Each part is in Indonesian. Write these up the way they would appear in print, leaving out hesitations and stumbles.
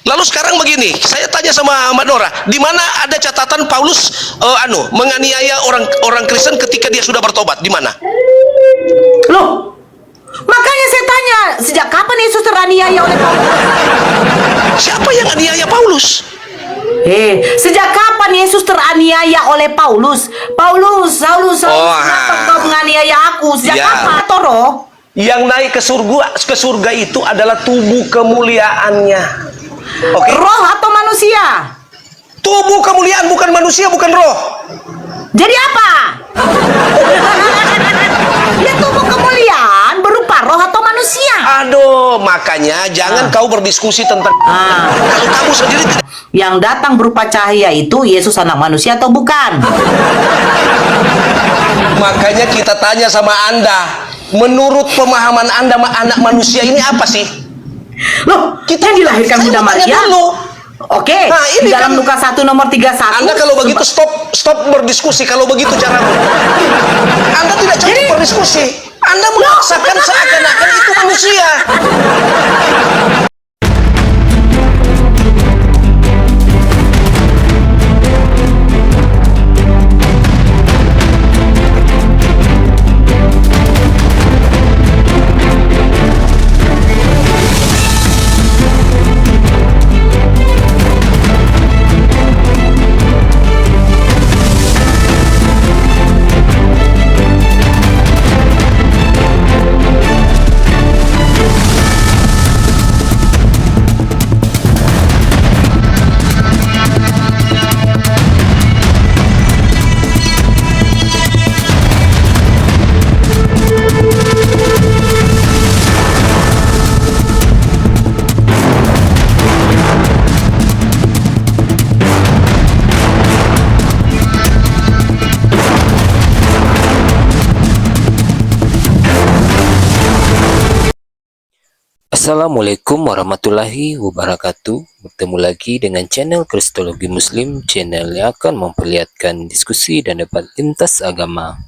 Lalu sekarang begini, saya tanya sama Mbak Nora, di mana ada catatan Paulus menganiaya orang Kristen ketika dia sudah bertobat? Di mana? Loh, makanya saya tanya, sejak kapan Yesus teraniaya oleh Paulus? Siapa yang aniaya Paulus? Sejak kapan Yesus teraniaya oleh Paulus? Paulus, kenapa kau menganiaya aku? Sejak kapan, Toro? Yang naik ke surga itu adalah tubuh kemuliaannya. Roh atau manusia? Tubuh kemuliaan, bukan manusia, bukan roh. Jadi apa? Ya, tubuh kemuliaan berupa roh atau manusia. Aduh, makanya jangan kau berdiskusi tentang kalau kamu sendiri tidak. Yang datang berupa cahaya itu Yesus anak manusia atau bukan? Makanya kita tanya sama Anda, menurut pemahaman Anda anak manusia ini apa sih? Loh, kita dilahirkan Bunda Maria. Oke, nah, ini dalam Lukas 1 nomor 31. Anda kalau begitu stop berdiskusi. Kalau begitu caramu, Anda tidak cocok berdiskusi. Anda memaksakan seakan-akan itu manusia. Assalamualaikum warahmatullahi wabarakatuh. Bertemu lagi dengan channel Kristologi Muslim, channel yang akan memperlihatkan diskusi dan debat lintas agama.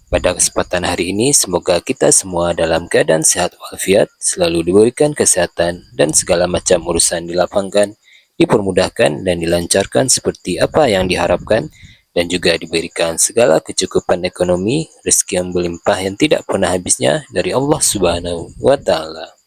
Pada kesempatan hari ini, semoga kita semua dalam keadaan sehat walafiat, selalu diberikan kesehatan dan segala macam urusan dilapangkan, dipermudahkan dan dilancarkan seperti apa yang diharapkan, dan juga diberikan segala kecukupan ekonomi, rezeki yang berlimpah yang tidak pernah habisnya dari Allah Subhanahu wa Ta'ala.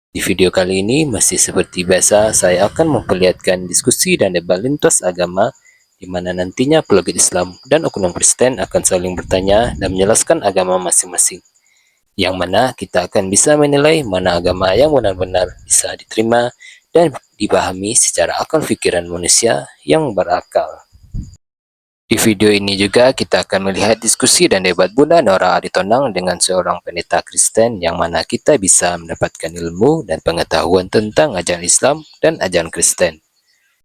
Di video kali ini, masih seperti biasa, saya akan memperlihatkan diskusi dan debat lintas agama, di mana nantinya apologet Islam dan oknum Kristen akan saling bertanya dan menjelaskan agama masing-masing. Yang mana kita akan bisa menilai mana agama yang benar-benar bisa diterima dan dipahami secara akal pikiran manusia yang berakal. Di video ini juga kita akan melihat diskusi dan debat Bunda Nora Aritonang dengan seorang pendeta Kristen, yang mana kita bisa mendapatkan ilmu dan pengetahuan tentang ajaran Islam dan ajaran Kristen.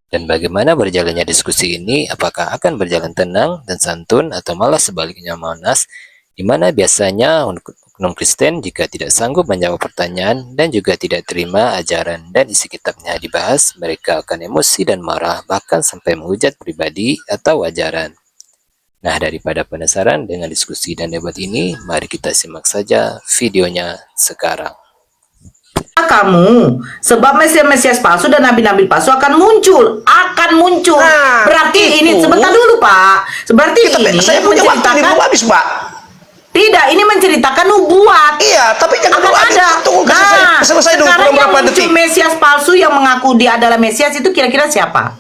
Dan bagaimana berjalannya diskusi ini, apakah akan berjalan tenang dan santun atau malah sebaliknya manas, di mana biasanya oknum Kristen jika tidak sanggup menjawab pertanyaan dan juga tidak terima ajaran dan isi kitabnya dibahas, mereka akan emosi dan marah, bahkan sampai menghujat pribadi atau ajaran. Nah, daripada penasaran dengan diskusi dan debat ini, mari kita simak saja videonya sekarang. Kamu, sebab Mesias palsu dan nabi-nabi palsu akan muncul. Nah, berarti ini sebentar dulu, Pak. Berarti saya punya waktu ini belum habis, Pak. Tidak, ini menceritakan nubuat. Iya, tapi jangan akan ada. Tunggu selesai dulu. Sekarang yang berapa muncul detik? Mesias palsu yang mengaku dia adalah Mesias itu kira-kira siapa?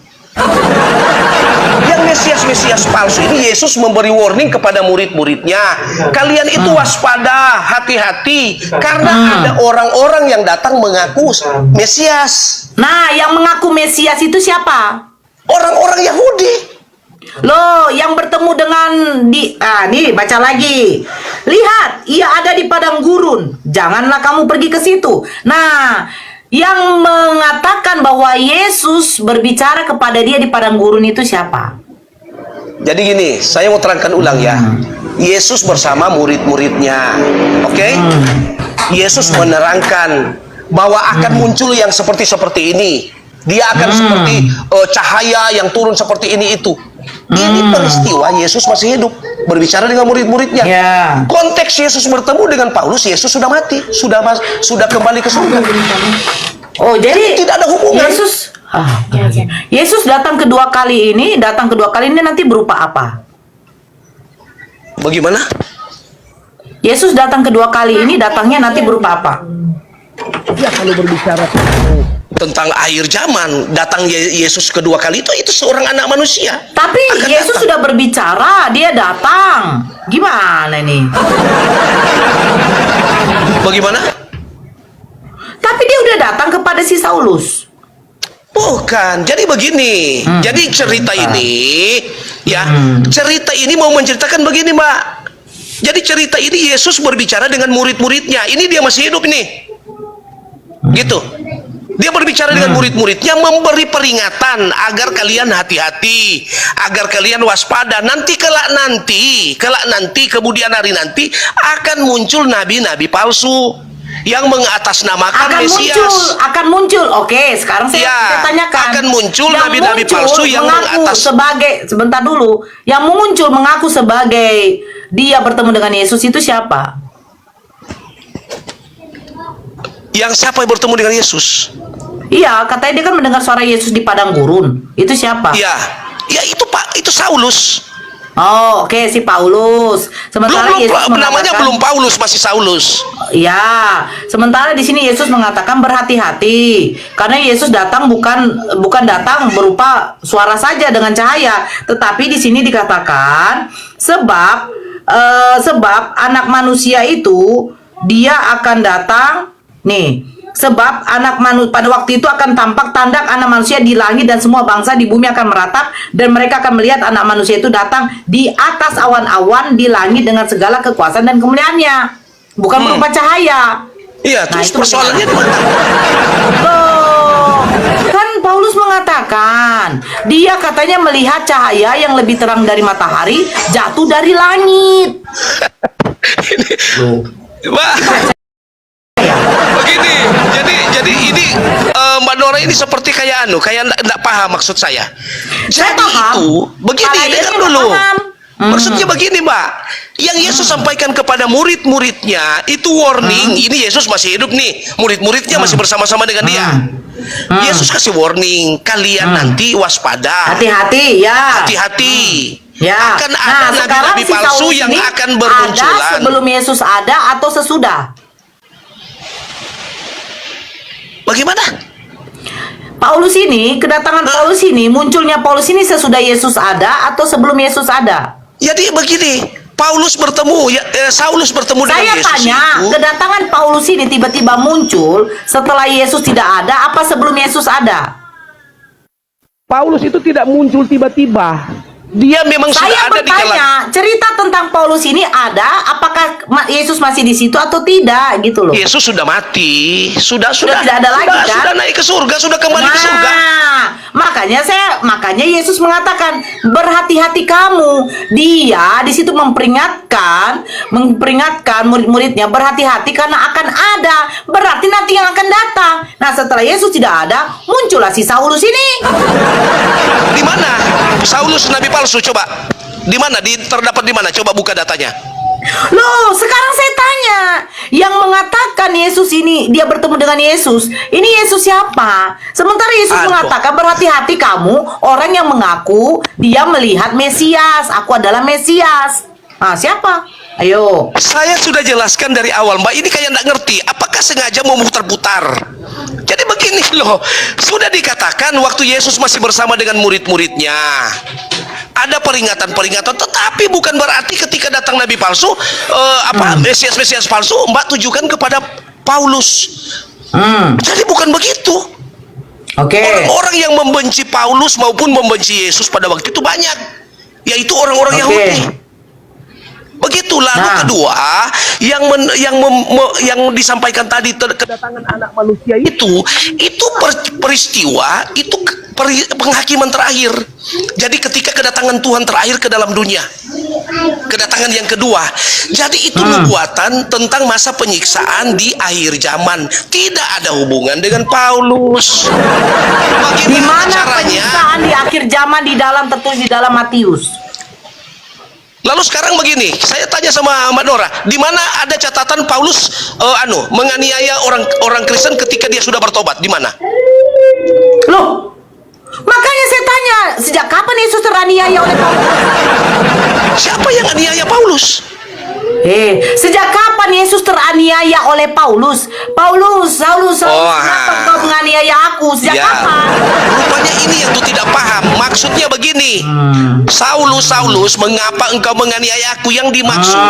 Yang Mesias palsu ini Yesus memberi warning kepada murid-muridnya. Kalian itu waspada, hati-hati, karena ada orang-orang yang datang mengaku Mesias. Nah, yang mengaku Mesias itu siapa? Orang-orang Yahudi. Loh, yang bertemu dengan nih baca lagi. Lihat, ia ada di padang gurun. Janganlah kamu pergi ke situ. Nah, yang mengatakan bahwa Yesus berbicara kepada dia di padang gurun itu siapa? Jadi gini, saya mau terangkan ulang ya. Yesus bersama murid-muridnya. Oke? Yesus menerangkan bahwa akan muncul yang seperti ini. Dia akan seperti cahaya yang turun seperti ini itu. Ini peristiwa Yesus masih hidup, berbicara dengan murid-muridnya. Konteks Yesus bertemu dengan Paulus, Yesus sudah mati, sudah kembali ke surga. Oh, jadi tidak ada hubungan. Yesus datang kedua kali ini nanti berupa apa? Bagaimana? Yesus datang kedua kali ini datangnya nanti berupa apa? Ya, kalau berbicara tentang akhir zaman, datang Yesus kedua kali itu seorang anak manusia. Tapi Yesus sudah berbicara, dia datang. Gimana ini? Bagaimana? Tapi dia udah datang kepada si Saulus. Bukan, jadi begini. Jadi cerita ini, ya, cerita ini mau menceritakan begini, Mbak. Jadi cerita ini Yesus berbicara dengan murid-muridnya. Ini dia masih hidup ini, gitu. Dia berbicara dengan murid-muridnya, memberi peringatan agar kalian hati-hati, agar kalian waspada. Nanti kelak nanti, kemudian hari nanti akan muncul nabi-nabi palsu yang mengatasnamakan Mesias. Akan muncul. Oke, sekarang saya tanyakan. Akan muncul nabi-nabi palsu yang mengaku sebagai, sebentar dulu, yang muncul mengaku sebagai dia bertemu dengan Yesus itu siapa? Yang siapa yang bertemu dengan Yesus? Iya, katanya dia kan mendengar suara Yesus di padang gurun. Itu siapa? Iya, ya itu Saulus. Oh, oke, si Paulus. Sementara Yesus namanya belum Paulus, masih Saulus. Ya, sementara di sini Yesus mengatakan berhati-hati karena Yesus datang bukan datang berupa suara saja dengan cahaya, tetapi di sini dikatakan sebab anak manusia itu dia akan datang nih. Sebab pada waktu itu akan tampak tanda anak manusia di langit dan semua bangsa di bumi akan meratap dan mereka akan melihat anak manusia itu datang di atas awan-awan di langit dengan segala kekuasaan dan kemuliaannya. Bukan berupa cahaya. Iya, terus persoalannya di mana? Kan Paulus mengatakan dia katanya melihat cahaya yang lebih terang dari matahari jatuh dari langit. Begini, jadi ini Mbak Nora ini seperti kayak enggak paham maksud saya. Jadi itu begini, dengar dulu. Maksudnya begini, Mbak. Yang Yesus sampaikan kepada murid-muridnya itu warning. Ini Yesus masih hidup nih. Murid-muridnya masih bersama-sama dengan dia. Yesus kasih warning, kalian nanti waspada. Hati-hati, ya. Hati-hati. Ya. Akan ada nabi-nabi palsu yang akan bermunculan. Ada sebelum Yesus ada atau sesudah? Bagaimana? Kedatangan Paulus ini, munculnya Paulus ini sesudah Yesus ada atau sebelum Yesus ada? Jadi begini, Saulus bertemu dengan Yesus. Saya tanya, kedatangan Paulus ini tiba-tiba muncul setelah Yesus tidak ada, apa sebelum Yesus ada? Paulus itu tidak muncul tiba-tiba. Dia memang Saya sudah ada di kalangan. bertanya, cerita tentang Paulus ini ada, apakah Yesus masih di situ atau tidak, gitu loh. Yesus sudah mati, sudah tidak ada lagi, kan? Sudah naik ke surga, sudah kembali ke surga. Makanya Yesus mengatakan berhati-hati kamu. Dia di situ memperingatkan murid-muridnya berhati-hati karena akan ada, berarti nanti yang akan datang. Nah, setelah Yesus tidak ada, muncullah si Saulus ini. Di mana Saulus nabi palsu? Coba di mana? Terdapat di mana? Coba buka datanya. Loh, sekarang saya tanya, yang mengatakan Yesus ini dia bertemu dengan Yesus, ini Yesus siapa? Sementara Yesus mengatakan berhati-hati kamu orang yang mengaku dia melihat Mesias, aku adalah Mesias. Ah, siapa? Ayo. Saya sudah jelaskan dari awal, Mbak. Ini kayak nggak ngerti. Apakah sengaja mau muter-putar? Jadi begini loh, sudah dikatakan waktu Yesus masih bersama dengan murid-muridnya, ada peringatan-peringatan, tetapi bukan berarti ketika datang nabi palsu, Mesias palsu, Mbak tujukan kepada Paulus. Jadi bukan begitu. Orang-orang yang membenci Paulus maupun membenci Yesus pada waktu itu banyak, yaitu orang-orang Yahudi. Begitu. Lalu kedua, yang disampaikan tadi, kedatangan anak manusia itu peristiwa, itu penghakiman terakhir. Jadi ketika kedatangan Tuhan terakhir ke dalam dunia, kedatangan yang kedua. Jadi itu nubuatan tentang masa penyiksaan di akhir zaman. Tidak ada hubungan dengan Paulus. Di mana penyiksaan di akhir zaman di dalam tertulis di dalam Matius? Lalu sekarang begini, saya tanya sama Mbak Nora, di mana ada catatan Paulus menganiaya orang Kristen ketika dia sudah bertobat? Di mana? Loh, makanya saya tanya, sejak kapan Yesus teraniaya oleh Paulus? Siapa yang aniaya Paulus? Sejak kapan Yesus teraniaya oleh Paulus? Saulus, kenapa kau menganiaya aku? Sejak kapan? Rupanya ini yang tuh tidak paham. Maksudnya begini, Saulus, mengapa engkau menganiaya aku? Yang dimaksud,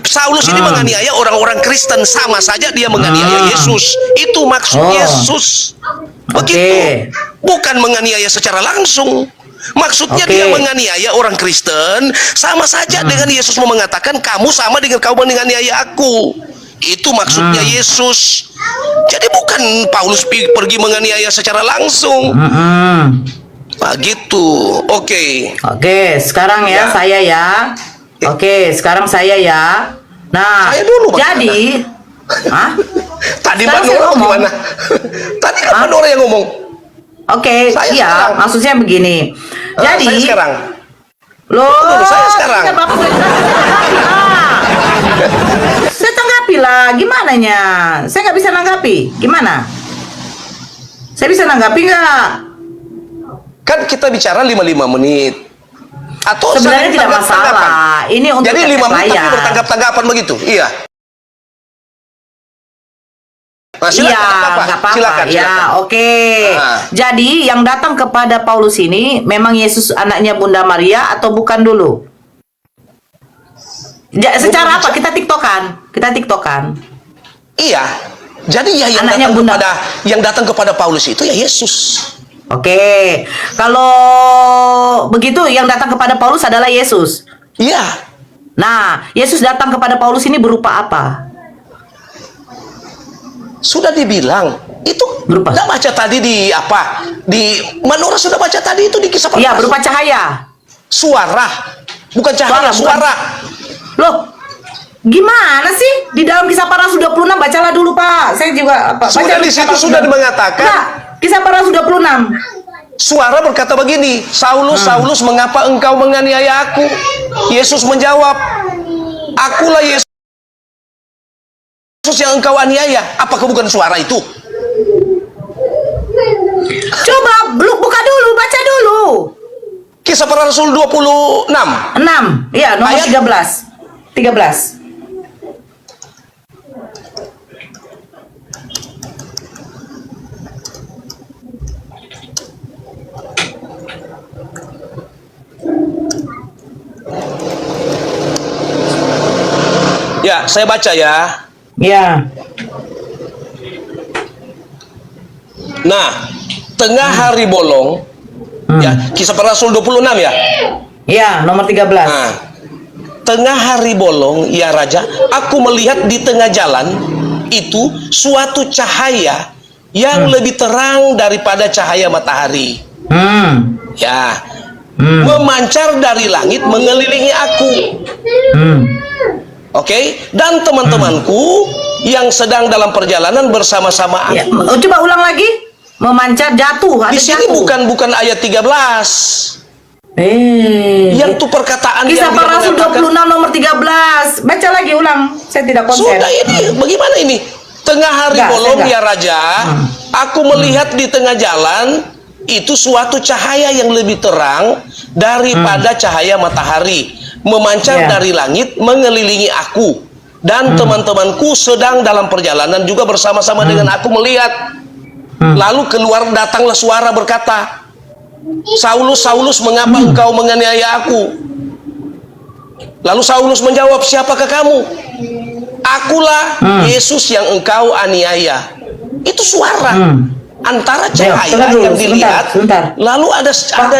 Saulus ini menganiaya orang-orang Kristen, sama saja dia menganiaya Yesus. Itu maksud Yesus. Begitu. Bukan menganiaya secara langsung. Maksudnya dia menganiaya orang Kristen, sama saja dengan Yesus mau mengatakan kamu sama dengan kau menganiaya aku. Itu maksudnya Yesus. Jadi bukan Paulus pergi menganiaya secara langsung. Begitu. Oke, sekarang saya ya. Sekarang saya ya. Nah, saya dulu jadi tadi Mbak Nora gimana? Tadi kan Mbak Nora yang ngomong. Iya, maksudnya begini. Jadi saya sekarang. Loh, saya sekarang. Saya tanggapi lah, gimana nya? Saya nggak bisa nanggapi. Gimana? Saya bisa nanggapi nggak? Kan kita bicara 55 menit. Atau sebenarnya tidak masalah. Ini untuk jadi 5 menit tapi bertanggap-tanggapan begitu. Iya. Nah, nggak apa-apa. Silakan. Jadi yang datang kepada Paulus ini memang Yesus anaknya Bunda Maria atau bukan dulu? Secara apa? Kita tiktokan. Iya. Jadi ya yang datang kepada Paulus itu ya Yesus. Kalau begitu yang datang kepada Paulus adalah Yesus. Iya. Nah, Yesus datang kepada Paulus ini berupa apa? Sudah dibilang itu berupa. Tidak baca tadi di Manora sudah baca tadi itu di Kisah Para Rasul. Iya, berupa cahaya. Suara, bukan cahaya, suara. Loh, gimana sih? Di dalam Kisah Para Rasul 26 bacalah dulu, Pak. Saya juga sudah di situ sudah mengatakan. Nah, Kisah Para Rasul 26. Suara berkata begini, Saulus, mengapa engkau menganiaya aku? Yesus menjawab, akulah Yesus yang engkau aniaya. Apakah bukan suara itu? Coba buka dulu, baca dulu. Kisah Para Rasul 26. 6. Iya, nomor ayat 13. Ya, saya baca ya. Ya. Nah, tengah hari bolong, ya, Kisah Para Rasul 26 ya? Ya, nomor 13. Nah, tengah hari bolong, ya Raja, aku melihat di tengah jalan itu suatu cahaya yang lebih terang daripada cahaya matahari. Ya, memancar dari langit mengelilingi aku. Dan teman-temanku yang sedang dalam perjalanan bersama-sama aku. Ya, coba ulang lagi. Memancar jatuh. Di sini bukan ayat 13. Yang tuh perkataan Kisah Para Rasul 26 nomor 13. Baca lagi ulang. Saya tidak konsen. Sudah ini, bagaimana ini? Tengah hari bolong ya Raja, aku melihat di tengah jalan itu suatu cahaya yang lebih terang daripada cahaya matahari, memancar dari langit mengelilingi aku, dan teman-temanku sedang dalam perjalanan juga bersama-sama dengan aku melihat. Lalu datanglah suara berkata, Saulus, Saulus, mengapa engkau menganiaya aku? Lalu Saulus menjawab, siapakah kamu? Akulah Yesus yang engkau aniaya. Itu suara antara cahaya yang dilihat. Lalu ada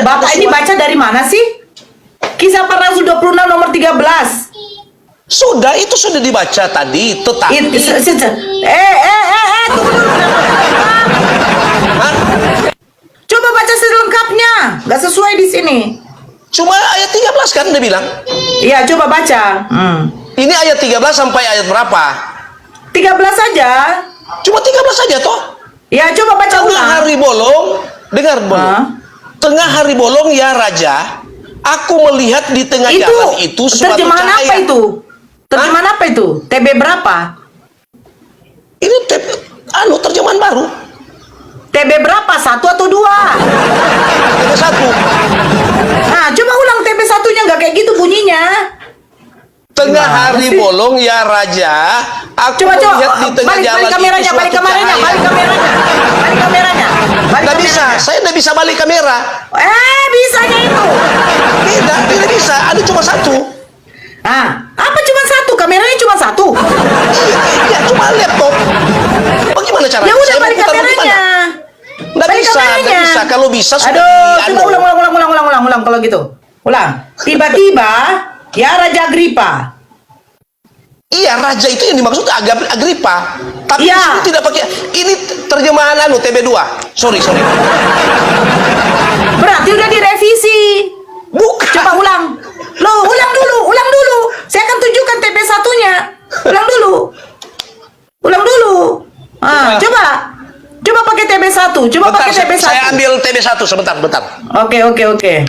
Bapak ini baca dari mana sih? Kisah Para Rasul 26 nomor 13. Sudah, itu sudah dibaca tadi, tetapi coba baca selengkapnya. Gak sesuai di sini. Cuma ayat 13 kan dia bilang. Iya, coba baca. Ini ayat 13 sampai ayat berapa? 13 saja. Cuma 13 saja toh? Ya, coba baca ulang. Tengah hari bolong, dengar bolong. Tengah hari bolong ya Raja, Aku melihat di tengah Itu jalan itu suatu terjemahan cahaya. apa itu? Terjemahan apa itu? TB berapa? Ini terjemahan baru. TB berapa? 1 atau 2? TB 1. Nah, coba ulang TB satunya nggak kayak gitu bunyinya. Tengah Gimana hari sih? bolong ya Raja, aku Coba melihat di tengah balik jalan kameranya, itu balik suatu kameranya, cahaya. balik kameranya, balik kameranya, balik Nggak bisa, kameranya. saya nggak bisa balik kamera. Bisanya itu. Tidak bisa, ada cuma satu. Apa cuma satu? Kameranya cuma satu. Iya, cuma laptop. Bagaimana caranya? Ya udah Saya mau balik putar kameranya. bagaimana? Nggak Balik bisa, kameranya. nggak bisa. Kalau bisa sudah Aduh, di- coba ulang kalau gitu. Ulang. Tiba-tiba, ya Raja Agripa. Iya, raja itu yang dimaksud Agripa. Tapi Iya. di sini tidak pakai. Ini terjemahan TB2. Sorry. Berarti udah direvisi. Bukan. Coba ulang. Loh, ulang dulu. Saya akan tunjukkan TB satunya. Ulang dulu. Coba. Coba pakai TB 1. Coba Bentar, pakai TB 1. saya ambil TB1 sebentar. Oke.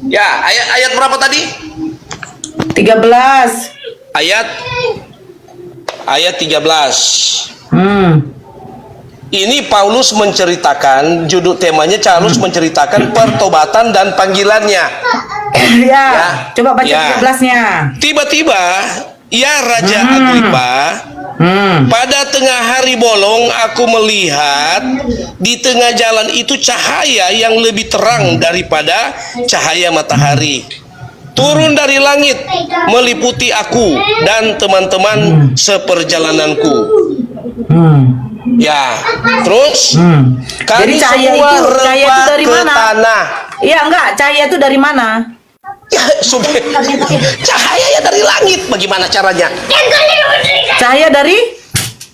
Ya, ayat berapa tadi? 13. Ayat 13. Ini Paulus menceritakan, judul temanya Paulus menceritakan pertobatan dan panggilannya. Ya. Coba baca Ya. 13-nya. Tiba-tiba, ya Raja Agripa, pada tengah hari bolong aku melihat di tengah jalan itu cahaya yang lebih terang daripada cahaya matahari. Turun dari langit, meliputi aku dan teman-teman seperjalananku. Ya, terus kami Jadi cahaya semua itu rebah dari ke mana? tanah. Iya, enggak. Cahaya itu dari mana? Ya, sudah. Cahaya ya dari langit. Bagaimana caranya? Cahaya dari?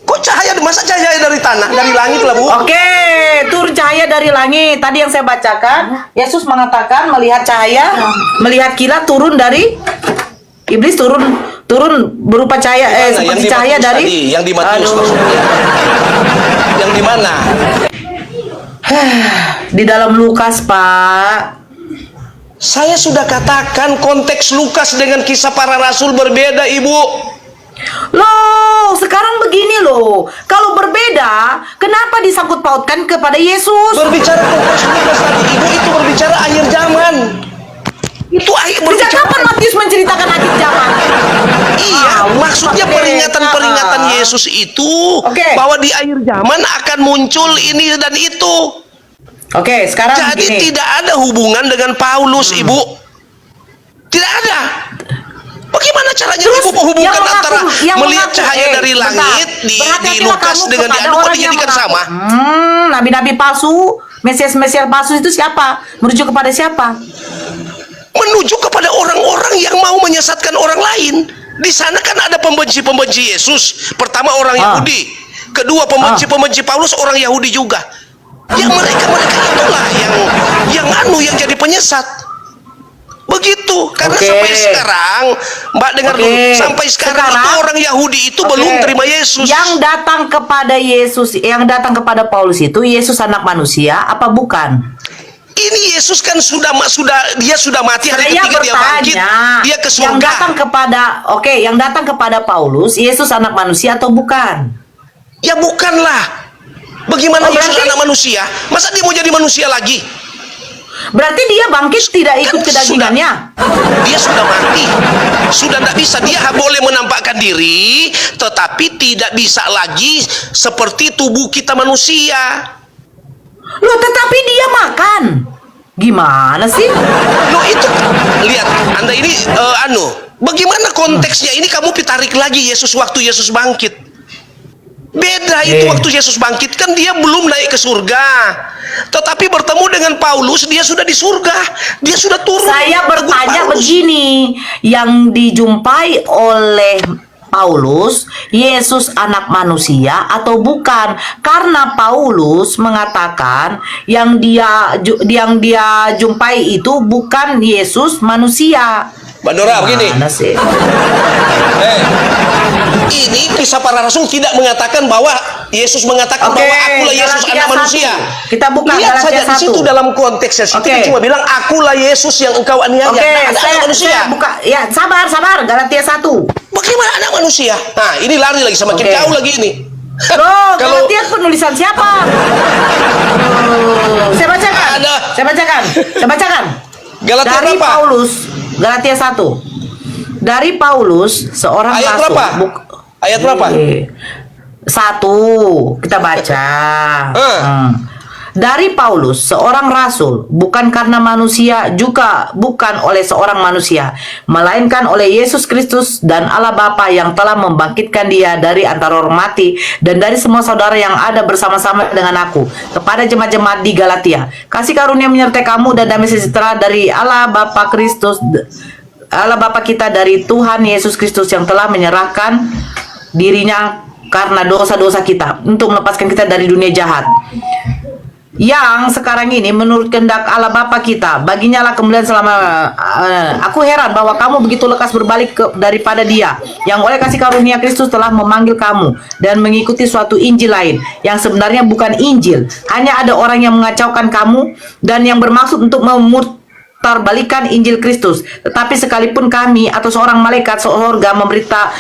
Kok cahaya? Masa cahaya dari tanah? Dari langit lah, Bu. Oke, turun cahaya dari langit. Tadi yang saya bacakan, Yesus mengatakan melihat cahaya, melihat kilat turun dari iblis, turun berupa cahaya, Mana? seperti Yang di cahaya Matius dari. tadi, yang di Matius Aduh. maksudnya. Yang di mana? Di dalam Lukas, Pak. Saya sudah katakan konteks Lukas dengan kisah para rasul berbeda, Ibu. Loh, sekarang begini loh. Kalau berbeda, kenapa disangkut pautkan kepada Yesus? Berbicara konteks Lukas tadi, Ibu, itu berbicara akhir zaman. Itu Sejak berbicara. kapan Matius menceritakan akhir zaman? Iya, maksudnya oke. peringatan-peringatan Yesus itu Oke. bahwa di akhir zaman akan muncul ini dan itu. Oke, sekarang Jadi begini. tidak ada hubungan dengan Paulus, Ibu. Tidak ada. Bagaimana caranya Terus, Ibu menghubungkan yang mengaku- antara yang melihat mengaku- cahaya dari bentar. langit di Berhati-hatilah Lukas kamu dengan di kepada anu kok orang yang dijadikan mengaku. sama? Nabi-nabi palsu, Mesias-Mesias palsu itu siapa? Merujuk kepada siapa? Menuju kepada orang-orang yang mau menyesatkan orang lain. Di sana kan ada pembenci-pembenci Yesus. Pertama orang Yahudi, kedua pembenci-pembenci Paulus orang Yahudi juga. Yang mereka itulah yang jadi penyesat. Begitu. Karena Oke. sampai sekarang, Mbak dengar Oke. dulu, sampai sekarang itu orang Yahudi itu belum Oke. terima Yesus. Yang datang kepada Yesus, yang datang kepada Paulus itu Yesus anak manusia apa bukan? Ini Yesus kan sudah dia sudah mati hari Saya ketiga dia bangkit, bertanya, dia ke yang datang surga. kepada, yang datang kepada Paulus, Yesus anak manusia atau bukan? Ya bukanlah. Bagaimana Oh, Yesus berarti- anak manusia? Masa dia mau jadi manusia lagi? Berarti dia bangkit tidak ikut Kan kedagingannya. Dia sudah mati, sudah tidak bisa. Dia boleh menampakkan diri, tetapi tidak bisa lagi seperti tubuh kita manusia. Loh, tetapi dia makan. Gimana sih? Loh itu, lihat, Anda ini, bagaimana konteksnya ini kamu tarik lagi Yesus waktu Yesus bangkit. Beda itu waktu Yesus bangkit, kan dia belum naik ke surga. Tetapi bertemu dengan Paulus, dia sudah di surga. Dia sudah turun. Saya bertanya Paulus. begini, yang dijumpai oleh Paulus, Yesus anak manusia atau bukan? Karena Paulus mengatakan yang dia jumpai itu bukan Yesus manusia. Mbak Dora, begini. Mana sih? Ini kisah para rasul tidak mengatakan bahwa Yesus mengatakan Oke, bahwa akulah Yesus Galatia anak 1. manusia. Kita buka Lihat Galatia saja di 1. situ dalam konteksnya situ Oke. dia cuma bilang akulah Yesus yang engkau aniaya. Oke, Nah, ada anak manusia. saya buka. Ya, sabar. Galatia 1. Bagaimana anak manusia? Nah, ini lari lagi semakin Oke. jauh lagi ini. Loh, Kalau- Galatia penulisan siapa? Saya bacakan. Ada. Saya bacakan. Galatia Dari berapa? Paulus, Galatia 1. Dari Paulus, seorang Ayat rasul. berapa? Ayat berapa? 1. Kita baca. Dari Paulus, seorang rasul, bukan karena manusia, juga bukan oleh seorang manusia, melainkan oleh Yesus Kristus dan Allah Bapa yang telah membangkitkan dia dari antara orang mati, dan dari semua saudara yang ada bersama-sama dengan aku, kepada jemaat-jemaat di Galatia. Kasih karunia menyertai kamu dan damai sejahtera dari Allah Bapa kita, dari Tuhan Yesus Kristus yang telah menyerahkan dirinya karena dosa-dosa kita untuk melepaskan kita dari dunia jahat. Yang sekarang ini menurut kehendak Allah Bapa kita, baginya lah kemuliaan selama. Aku heran bahwa kamu begitu lekas berbalik daripada Dia yang oleh kasih karunia Kristus telah memanggil kamu dan mengikuti suatu Injil lain yang sebenarnya bukan Injil. Hanya ada orang yang mengacaukan kamu dan yang bermaksud untuk memutarbalikan Injil Kristus. Tetapi sekalipun kami atau seorang malaikat surga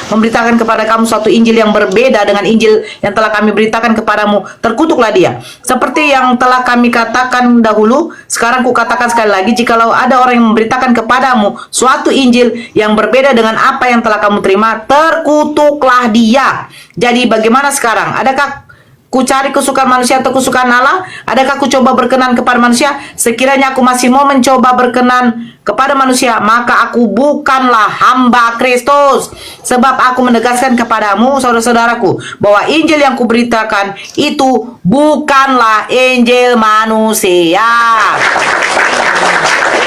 memberitakan kepada kamu suatu Injil yang berbeda dengan Injil yang telah kami beritakan kepadamu, terkutuklah dia. Seperti yang telah kami katakan dahulu, sekarang kukatakan sekali lagi, jikalau ada orang yang memberitakan kepadamu suatu Injil yang berbeda dengan apa yang telah kamu terima, terkutuklah dia. Jadi bagaimana sekarang? Adakah ku cari kesukaan manusia atau kesukaan Allah? Adakah ku coba berkenan kepada manusia? Sekiranya aku masih mau mencoba berkenan kepada manusia, maka aku bukanlah hamba Kristus. Sebab aku menegaskan kepadamu, saudara-saudaraku, bahwa Injil yang kuberitakan itu bukanlah Injil manusia.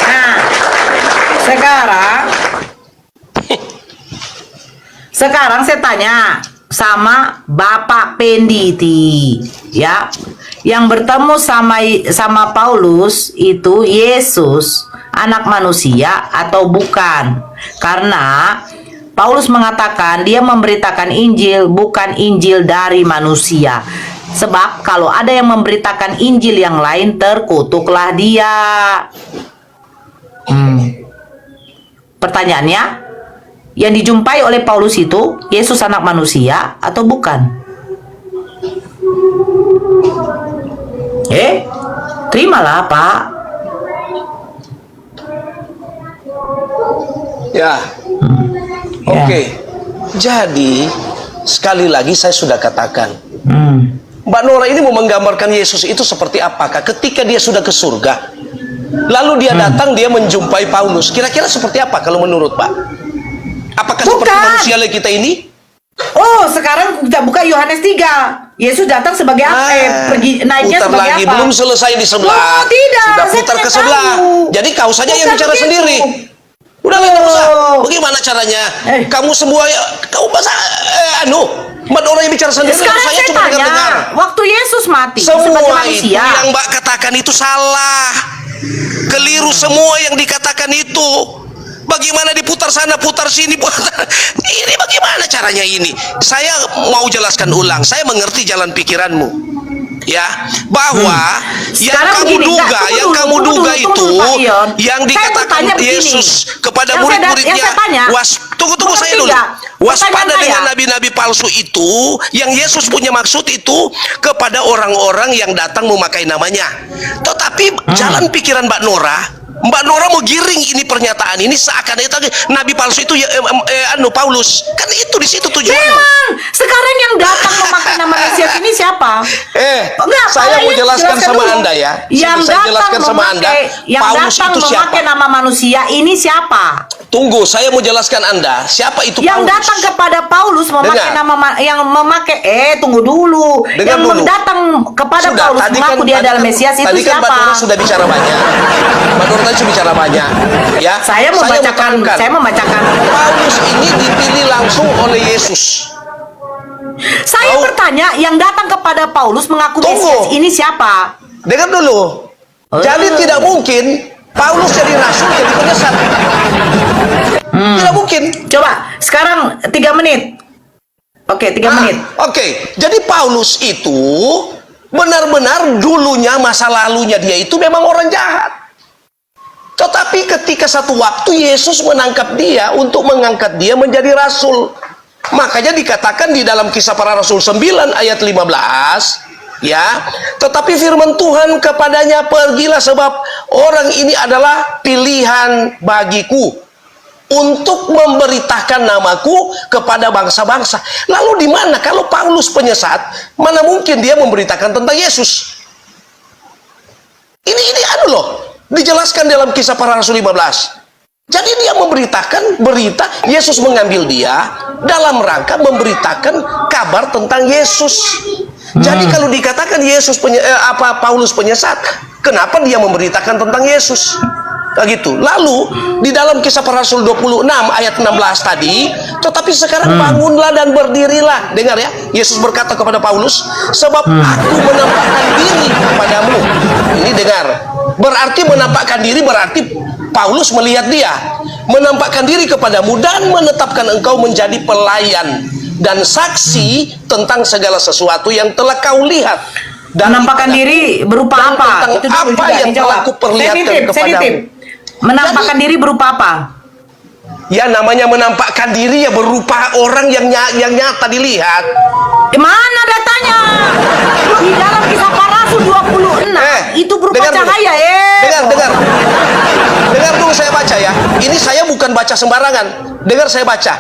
Nah, sekarang saya tanya sama Bapak Penditi, ya, yang bertemu sama Paulus itu Yesus anak manusia atau bukan? Karena Paulus mengatakan dia memberitakan Injil bukan Injil dari manusia. Sebab kalau ada yang memberitakan Injil yang lain, terkutuklah dia. Pertanyaannya, yang dijumpai oleh Paulus itu Yesus anak manusia atau bukan? Terimalah, Pak. Ya. Oke. Jadi sekali lagi saya sudah katakan, Mbak Nora ini mau menggambarkan Yesus itu seperti apakah ketika dia sudah ke surga, lalu dia datang, dia menjumpai Paulus. Kira-kira seperti apa kalau menurut Pak? Apakah seperti Bukan. manusia kita ini? Oh, sekarang kita buka Yohanes 3. Yesus datang sebagai apa? Pergi naiknya putar sebagai lagi, apa? belum selesai di sebelah. Oh, tidak. Sudah Saya putar ke tidak sebelah. tahu. Jadi kau saja yang Bukan bicara begitu. sendiri. Udah nggak usah. Oh. Bagaimana caranya? Eh. Kamu semua, kau masa, Mbak Nora yang bicara sendiri. Sekarang saya saya cuma tanya, dengar. waktu Yesus mati sebagai Semua itu manusia, yang Mbak katakan itu salah. Keliru semua yang dikatakan itu. Bagaimana diputar sana, putar sini, ini bagaimana caranya ini? Saya mau jelaskan ulang. Saya mengerti jalan pikiranmu, ya, bahwa yang Sekarang kamu begini, duga, tunggu dulu, itu, Pak Ion. yang Saya dikatakan bertanya begini. Yesus kepada Yang murid-muridnya, saya tanya, tunggu nomor saya dulu. 3. Waspada Pertanyaan dengan saya, nabi-nabi palsu itu, yang Yesus punya maksud itu kepada orang-orang yang datang memakai namanya. Tetapi jalan pikiran Mbak Nora mau giring ini pernyataan ini seakan itu nabi palsu itu Paulus. Kan itu di situ tujuannya. memang sekarang yang datang memakai nama Mesias ini siapa? Enggak, Saya mau Pak, jelaskan sama dulu. Anda ya. Yang Saya datang jelaskan sama Anda. yang Paulus datang itu siapa? memakai nama manusia ini siapa? Tunggu, saya mau jelaskan Anda. Siapa itu Yang Paulus? datang kepada Paulus memakai Dengar. yang memakai tunggu dulu. Dengar yang dulu. datang kepada Sudah, Paulus tadi mengaku dia adalah Mesias itu tadi kan siapa? Mbak Nora sudah bicara banyak. Mbak Nora tadi sudah bicara banyak. Ya. Saya terangkan. membacakan. Paulus ini dipilih langsung oleh Yesus. Saya Tahu? bertanya, yang datang kepada Paulus mengaku Tunggu. Mesias ini siapa? Dengar dulu. Jadi tidak mungkin Paulus jadi rasul jadi penyesat. Tidak mungkin. Coba sekarang 3 menit. Oke, 3 menit. Oke. Jadi Paulus itu benar-benar dulunya masa lalunya dia itu memang orang jahat. Tetapi ketika satu waktu Yesus menangkap dia untuk mengangkat dia menjadi rasul. Makanya dikatakan di dalam Kisah Para Rasul 9 ayat 15, ya, tetapi firman Tuhan kepadanya, pergilah sebab orang ini adalah pilihan bagiku untuk memberitakan namaku kepada bangsa-bangsa. Lalu di mana kalau Paulus penyesat, mana mungkin dia memberitakan tentang Yesus? Ini loh, dijelaskan dalam Kisah Para Rasul 15. Jadi dia memberitakan berita, Yesus mengambil dia dalam rangka memberitakan kabar tentang Yesus. Jadi kalau dikatakan Paulus penyesat, kenapa dia memberitakan tentang Yesus? Gitu. Lalu di dalam Kisah Para Rasul 26 ayat 16 tadi, tetapi sekarang bangunlah dan berdirilah. Dengar ya, Yesus berkata kepada Paulus, sebab aku menampakkan diri kepadamu. Ini dengar. Berarti menampakkan diri berarti Paulus melihat dia, menampakkan diri kepadamu dan menetapkan engkau menjadi pelayan dan saksi tentang segala sesuatu yang telah kau lihat. Dan Menampakkan diri berupa dan apa? tentang Itu dulu apa juga yang dijawab. telah kuperlihatkan Saya kepadamu. titip. Menampakkan diri berupa apa? Ya namanya menampakkan diri ya berupa orang yang nyata dilihat. Mana datanya? Di dalam Kisah Para Rasul 26 itu berupa dengar dulu. cahaya. Dengar dulu saya baca ya. Ini saya bukan baca sembarangan. Dengar saya baca.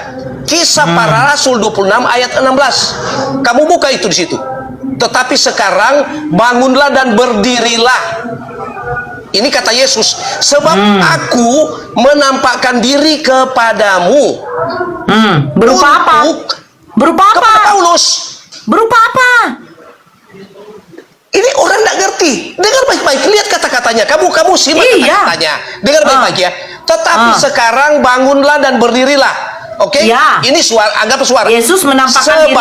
Kisah Para Rasul 26 ayat 16. Kamu buka itu di situ. Tetapi sekarang bangunlah dan berdirilah. Ini kata Yesus, sebab aku menampakkan diri kepadamu. Berupa apa? Berupa apa? Kepada Paulus. Berupa apa? Ini orang tidak ngerti. Dengar baik-baik, lihat kata-katanya. Kamu simak kata-katanya. Dengar baik-baik ya. Tetapi sekarang bangunlah dan berdirilah. Oke? Ya. Ini suara, anggap suara. Yesus menampakkan diri.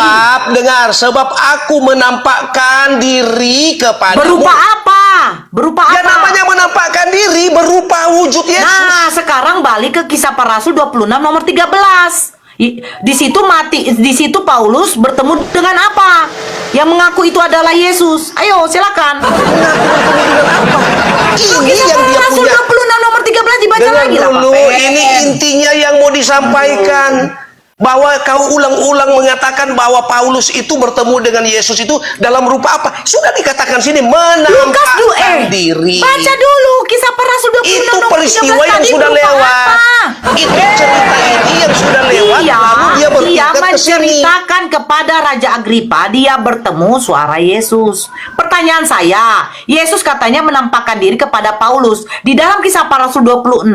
Dengar, sebab aku menampakkan diri kepadamu. Berupa apa? Berupa Ya apa? namanya menampakkan diri berupa wujud Yesus. Nah, sekarang balik ke Kisah Para Rasul 26 nomor 13. Di situ Paulus bertemu dengan apa? Yang mengaku itu adalah Yesus. Ayo, silakan. Ini Kisah yang Para dia Rasul punya. 26 nomor 13 dibaca Dengar lagi lah, dulu, Pak. ini intinya yang mau disampaikan. Bahwa kau ulang-ulang mengatakan bahwa Paulus itu bertemu dengan Yesus itu dalam rupa apa? Sudah dikatakan sini menampakkan diri. Baca dulu Kisah Para Rasul 26 Itu nomor 13 peristiwa yang tadi sudah berupa lewat. apa? Itu cerita ini yang sudah lewat. Iya, Lalu dia dia bertingkat ke sini. menceritakan kepada Raja Agripa dia bertemu suara Yesus. Pertanyaan saya, Yesus katanya menampakkan diri kepada Paulus. Di dalam Kisah Para Rasul 26,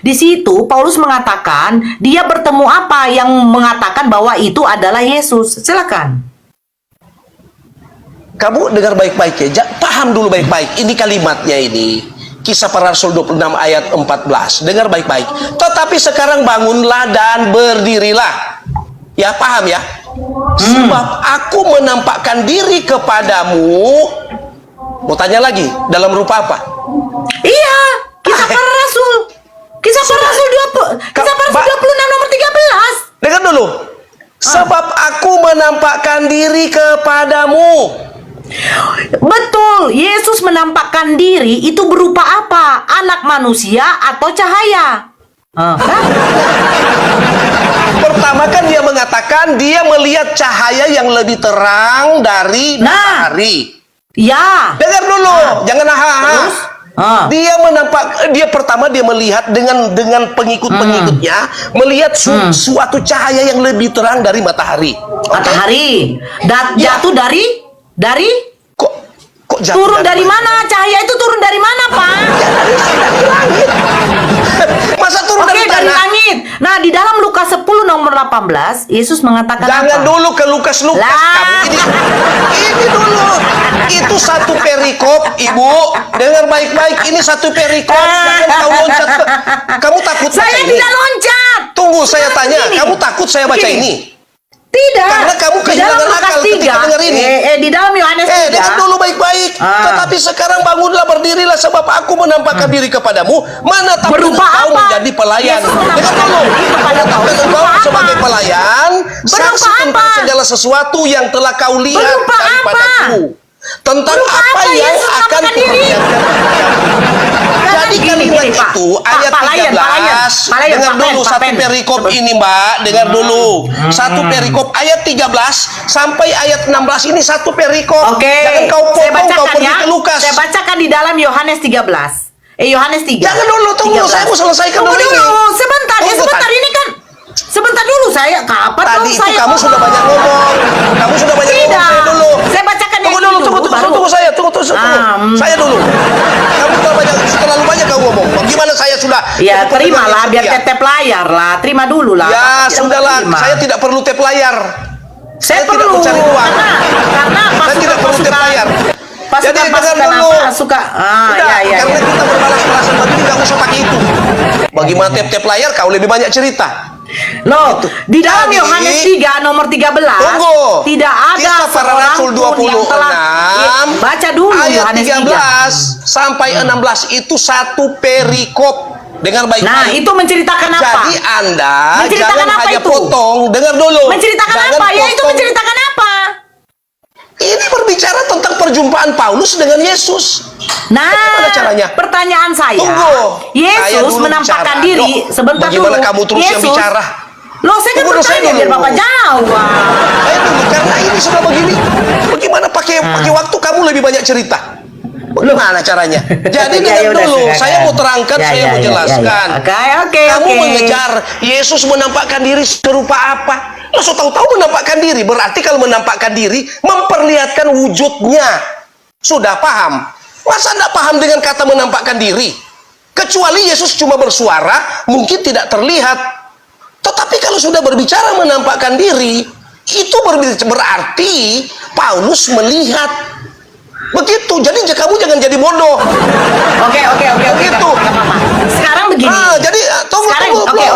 di situ Paulus mengatakan dia bertemu apa yang mengatakan bahwa itu adalah Yesus. Silakan. Kamu dengar baik-baik ya. Paham dulu baik-baik. Ini kalimatnya ini. Kisah Para Rasul 26 ayat 14. Dengar baik-baik. Tetapi sekarang bangunlah dan berdirilah. Ya, paham ya? Sebab aku menampakkan diri kepadamu. Mau tanya lagi, dalam rupa apa? Iya, Kisah Para Rasul. Kisah Para Rasul 26 nomor 13. Dengar dulu. Sebab aku menampakkan diri kepadamu. Betul, Yesus menampakkan diri itu berupa apa? Anak manusia atau cahaya? Pertama kan dia mengatakan dia melihat cahaya yang lebih terang dari Nah. matahari. Ya. Dengar dulu, jangan Terus? Dia pertama dia melihat dengan pengikut-pengikutnya melihat suatu cahaya yang lebih terang dari matahari. Oke? Matahari. Ya. Jatuh dari Kok jatuh turun dari mana? Cahaya itu turun dari mana, Pak? Dari langit. Masa turun Oke, dari dari tanah? langit. Nah, di dalam Lukas 10 nomor 18, Yesus mengatakan Jangan apa? dulu ke Lukas Lah. kamu ini dulu. Itu satu perikop, Ibu. Dengar baik-baik, ini satu perikop. Jangan kau loncat. Kamu takut baca Saya ini? tidak loncat. Tunggu, saya Sekarang tanya. begini. Kamu takut saya baca Begini. ini? Tidak. Karena kamu Di dalam kehilangan Lukas akal ketika dengar ini. Di dalam Yohanes 3. Dengar dulu baik-baik. Tetapi sekarang bangunlah, berdirilah, sebab aku menampakkan diri kepadamu. Mana tak Berupa engkau apa? menjadi pelayan. Yesus Dengar menampakkan dulu. diri kepada Menetapkan kau. engkau Berupa sebagai apa? pelayan. Berupa Saksi tentang apa? segala sesuatu yang telah kau lihat Berupa daripadaku. Tentang Berupa apa apa yang Yesus akan menampakkan diri? Jadi kalimat itu ayat 13. Dengar dulu satu perikop ini, Mbak. Dengar dulu. Satu perikop ayat 13 sampai ayat 16 ini satu perikop. Oke. Jangan kau Saya potong, kau bacakan pergi ya. ke Lukas. Saya bacakan di dalam Yohanes 13. Yohanes 3. Jangan dulu, tunggu. 13. Saya mau selesaikan Tunggu dulu ini. dulu. Sebentar, Tunggu, sebentar tadi. ini kan. Sebentar dulu saya. Kapan Tadi dong itu saya kamu sudah banyak ngomong. Kamu sudah banyak ngomong. Tidak. Saya dulu. Saya bacakan Tunggu yang dulu, ini tunggu saya. Tunggu. Saya dulu. Kamu terlalu banyak kau ngomong. Bagaimana saya sudah? Ya, jadi terimalah pendengar biar yang setia. tetep layar lah. Terima dulu lah. Ya, Tidak sudahlah. menerima. Saya tidak perlu tap layar. Saya tidak perlu mencari uang. karena Saya tidak perlu tap layar. Jadi pasukan dengar dulu. apa suka Udah, ya. karena kita berbalas-balasan begini nggak usah pakai itu. Bagaimana tap layar kau lebih banyak cerita. Loh, di dalam Jadi, Yohanes 3 nomor 13 Tunggu. tidak ada Kisah Para seorang Rasul pun yang telah 26 baca dulu ayat Yohanes 13 sampai 16 itu satu perikop. Dengar baik-baik. Nah, itu menceritakan apa? Jadi Anda Menceritakan jangan apa hanya itu? potong. Dengar dulu. Menceritakan Jangan apa? Ya itu potong. menceritakan apa? Ini berbicara tentang perjumpaan Paulus dengan Yesus. Nah, Bagaimana caranya? pertanyaan saya. Tunggu. Saya Yesus dulu menampakkan bicara. diri Loh, sebentar bagaimana dulu. kamu terus yang Yesus, bicara? Loh, saya kan Tunggu dulu, saya bertanya dulu. biar Bapak jawab. Saya dulu karena ini sudah begini. Bagaimana pakai waktu kamu lebih banyak cerita? Bagaimana caranya? Jadi Ya, dengar ya udah, dulu, silakan. saya mau terangkan, Ya, saya ya, mau ya, jelaskan. ya. Oke. Kamu mengejar Yesus menampakkan diri serupa apa? Lo so tahu-tahu menampakkan diri, berarti kalau menampakkan diri memperlihatkan wujudnya. Sudah paham? Masa tidak paham dengan kata menampakkan diri? Kecuali Yesus cuma bersuara, mungkin tidak terlihat. Tetapi kalau sudah berbicara menampakkan diri, itu berarti Paulus melihat. Begitu. Jadi kamu jangan jadi bodoh. Oke. Begitu. Nggak apa-apa. Sekarang begini. Jadi tunggu.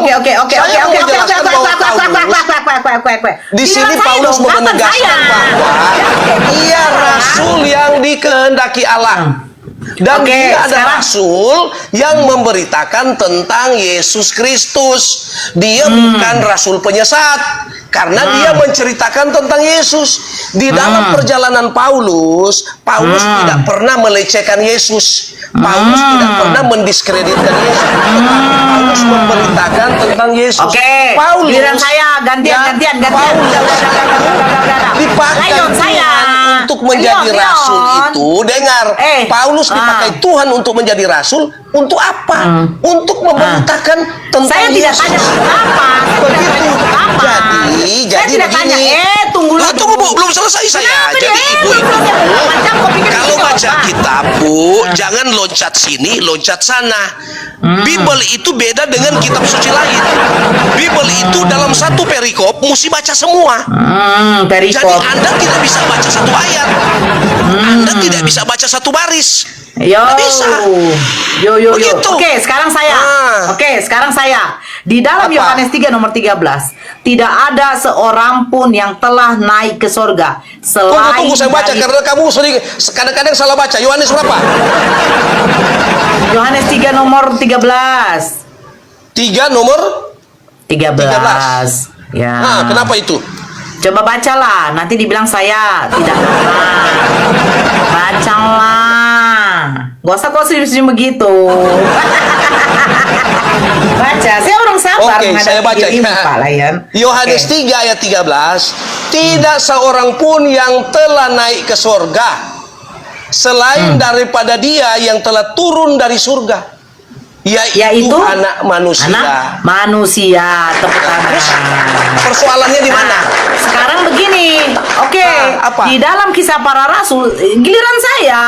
Oke. Saya mau menjelaskan bahwa Paulus di sini Paulus mau menegaskan bahwa ia rasul yang dikehendaki Allah. Dan Oke, dia ada sekarang- rasul yang memberitakan tentang Yesus Kristus. Dia bukan rasul penyesat. Karena dia menceritakan tentang Yesus. Di dalam perjalanan Paulus tidak pernah melecehkan Yesus. Paulus tidak pernah mendiskreditkan Yesus. Paulus memberitakan tentang Yesus. Oke. Paulus, Giliran saya gantian. Paulus dipakai Lion, saya. Tuhan untuk menjadi Lion. rasul itu. Dengar, Paulus dipakai Tuhan untuk menjadi rasul. Untuk apa? Untuk memberitakan tentang Saya tidak Yesus. tanya untuk apa. Begitu. Saya tidak tanya. Tunggu Lah, dulu. tunggu Bu, belum selesai saya. Kenapa Jadi dia? Ibu Belum itu selesai. Macam kau pikir kalau begitu, baca Pak? kitab Bu, jangan loncat sini, loncat sana. Bible itu beda dengan kitab suci lain. Bible itu dalam satu perikop mesti baca semua. Jadi Perikop. Anda tidak bisa baca satu ayat. Anda tidak bisa baca satu baris. Yo. Nggak bisa. Yo. Begitu. Oke, sekarang saya. Di dalam Apa? Yohanes 3 nomor 13, tidak ada seorang pun yang telah naik ke sorga selain Tunggu saya baca dari- karena kamu sering kadang-kadang salah baca. Yohanes berapa? Yohanes 3 nomor 13. 3 nomor 13. Ya. Nah, kenapa itu? Coba bacalah, nanti dibilang saya tidak paham. Bacalah. Gak usah kau senyum begitu. Baca, saya orang sabar. Oke, saya baca dirimu, ya. Pak Layan. Yohanes Oke. 3 ayat 13, tidak seorang pun yang telah naik ke surga selain daripada Dia yang telah turun dari surga, yaitu anak manusia. Anak manusia, tepuk tangan. Terus persoalannya di mana? Sekarang begini, oke. Apa? Di dalam Kisah Para Rasul, giliran saya.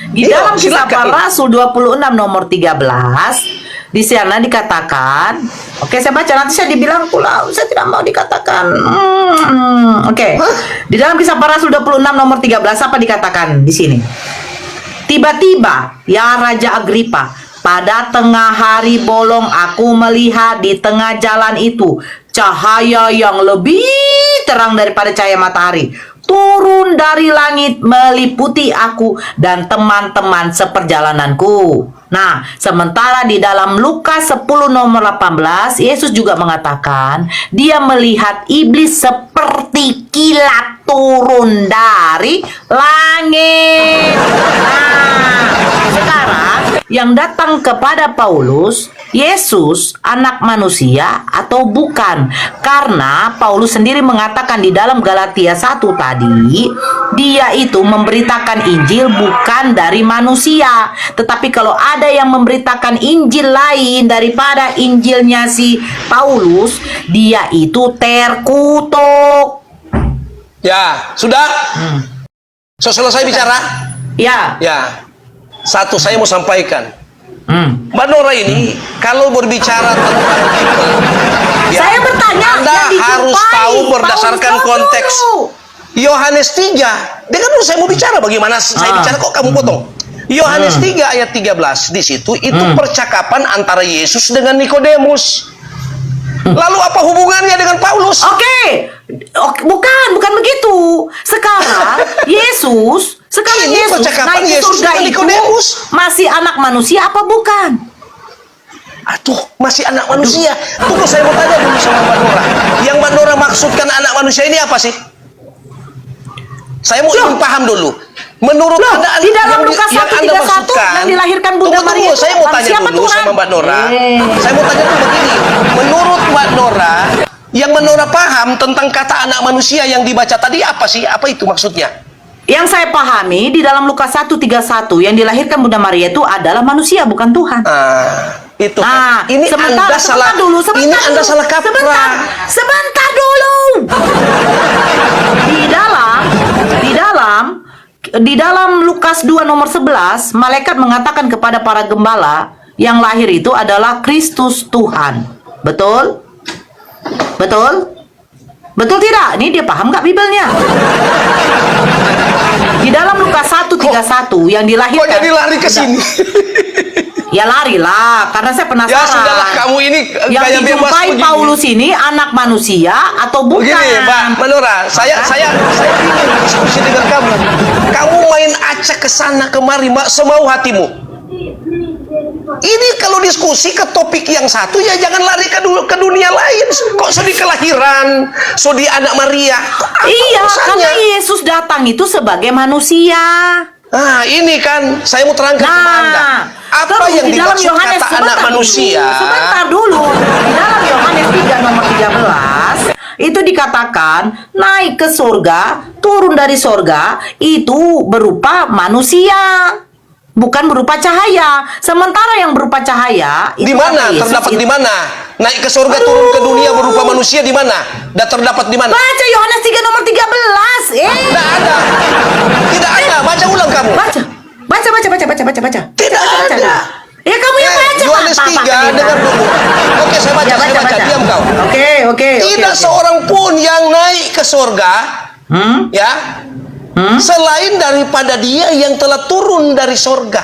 Di Iya, dalam Kisah silakan. Para Rasul 26 nomor 13, di sana dikatakan, oke saya baca, nanti saya dibilang pula saya tidak mau dikatakan. Oke. Di dalam Kisah Para Rasul 26 nomor 13 apa dikatakan di sini? Tiba-tiba, ya Raja Agripa, pada tengah hari bolong aku melihat di tengah jalan itu cahaya yang lebih terang daripada cahaya matahari turun dari langit meliputi aku dan teman-teman seperjalananku. Nah, sementara di dalam Lukas 10 nomor 18, Yesus juga mengatakan dia melihat iblis seperti kilat turun dari langit. Nah, sekarang yang datang kepada Paulus, Yesus anak manusia atau bukan? Karena Paulus sendiri mengatakan di dalam Galatia 1 tadi, dia itu memberitakan Injil bukan dari manusia. Tetapi kalau ada yang memberitakan Injil lain daripada Injilnya si Paulus, dia itu terkutuk. Ya, sudah? Selesai bicara? Ya. Ya. Satu saya mau sampaikan. Hmm. Mbak Nora ini kalau berbicara tentang people, ya, Saya bertanya, Anda yang dijumpai harus tahu berdasarkan Paulus konteks. dulu. Yohanes 3. Dengar dulu saya mau bicara bagaimana saya bicara kok kamu potong. Yohanes 3 ayat 13 di situ itu percakapan antara Yesus dengan Nikodemus. Lalu apa hubungannya dengan Paulus? Oke, bukan begitu. Sekarang Yesus Ini Yesus percakapan naik ke Yesus surga dengan itu Nikodemus. masih anak manusia apa bukan? Aduh, masih anak manusia. Tunggu, saya mau tanya dulu sama Mbak Nora. Yang Mbak Nora maksudkan anak manusia ini apa sih? Saya mau ingin paham dulu. Menurut Anda, di dalam yang Lukas yang 1:31 Anda maksudkan, yang dilahirkan Bunda tunggu, Maria itu saya mau tanya siapa dulu Tuhan? sama Mbak Nora. Saya mau tanya dulu begini. Menurut Mbak Nora, yang Mbak Nora paham tentang kata anak manusia yang dibaca tadi apa sih? Apa itu maksudnya? Yang saya pahami di dalam Lukas 1:31 yang dilahirkan Bunda Maria itu adalah manusia bukan Tuhan. Itu Nah, kan. Ini Anda salah. Ini Anda salah kaprah. Sebentar dulu. Di dalam Lukas 2 nomor 11, malaikat mengatakan kepada para gembala yang lahir itu adalah Kristus Tuhan. Betul? Betul? Betul tidak? Ini dia paham nggak Bibelnya? Di dalam Lukas 1:31 yang dilahirkan. Kok jadi lari ke sini? Ya larilah, karena saya penasaran. Ya sudahlah, kamu ini yang kayak bebas dijumpai begini. Paulus ini anak manusia atau bukan? Begini, Mbak Nora, saya ingin diskusi dengan kamu. Kamu main acak ke sana kemari, Mbak, semau hatimu. Ini kalau diskusi ke topik yang satu ya jangan lari ke dunia lain. Kok sedih kelahiran, sedih anak Maria. Iya, karena Yesus datang itu sebagai manusia. Nah, ini kan saya mau terangkan kepada Anda. Apa terus yang di dalam dimaksud Yohanes, kata anak manusia? Sebentar dulu. Di dalam Yohanes 3 nomor 13 itu dikatakan naik ke surga, turun dari surga itu berupa manusia. Bukan berupa cahaya. Sementara yang berupa cahaya itu Di mana? kata Yesus Terdapat itu- di mana? Naik ke surga, turun ke dunia berupa manusia di mana? Dan terdapat di mana? Baca Yohanes 3 nomor 13. Tidak ada. Tidak ada. Baca ulang kamu. Baca. Tidak Baca. ada. Ya kamu yang baca. Yohanes Pak. 3, dengar dulu. Oke, saya baca, Ya, saya baca. Diam kau. Oke. Tidak seorang pun yang naik ke surga, ya, selain daripada Dia yang telah turun dari surga.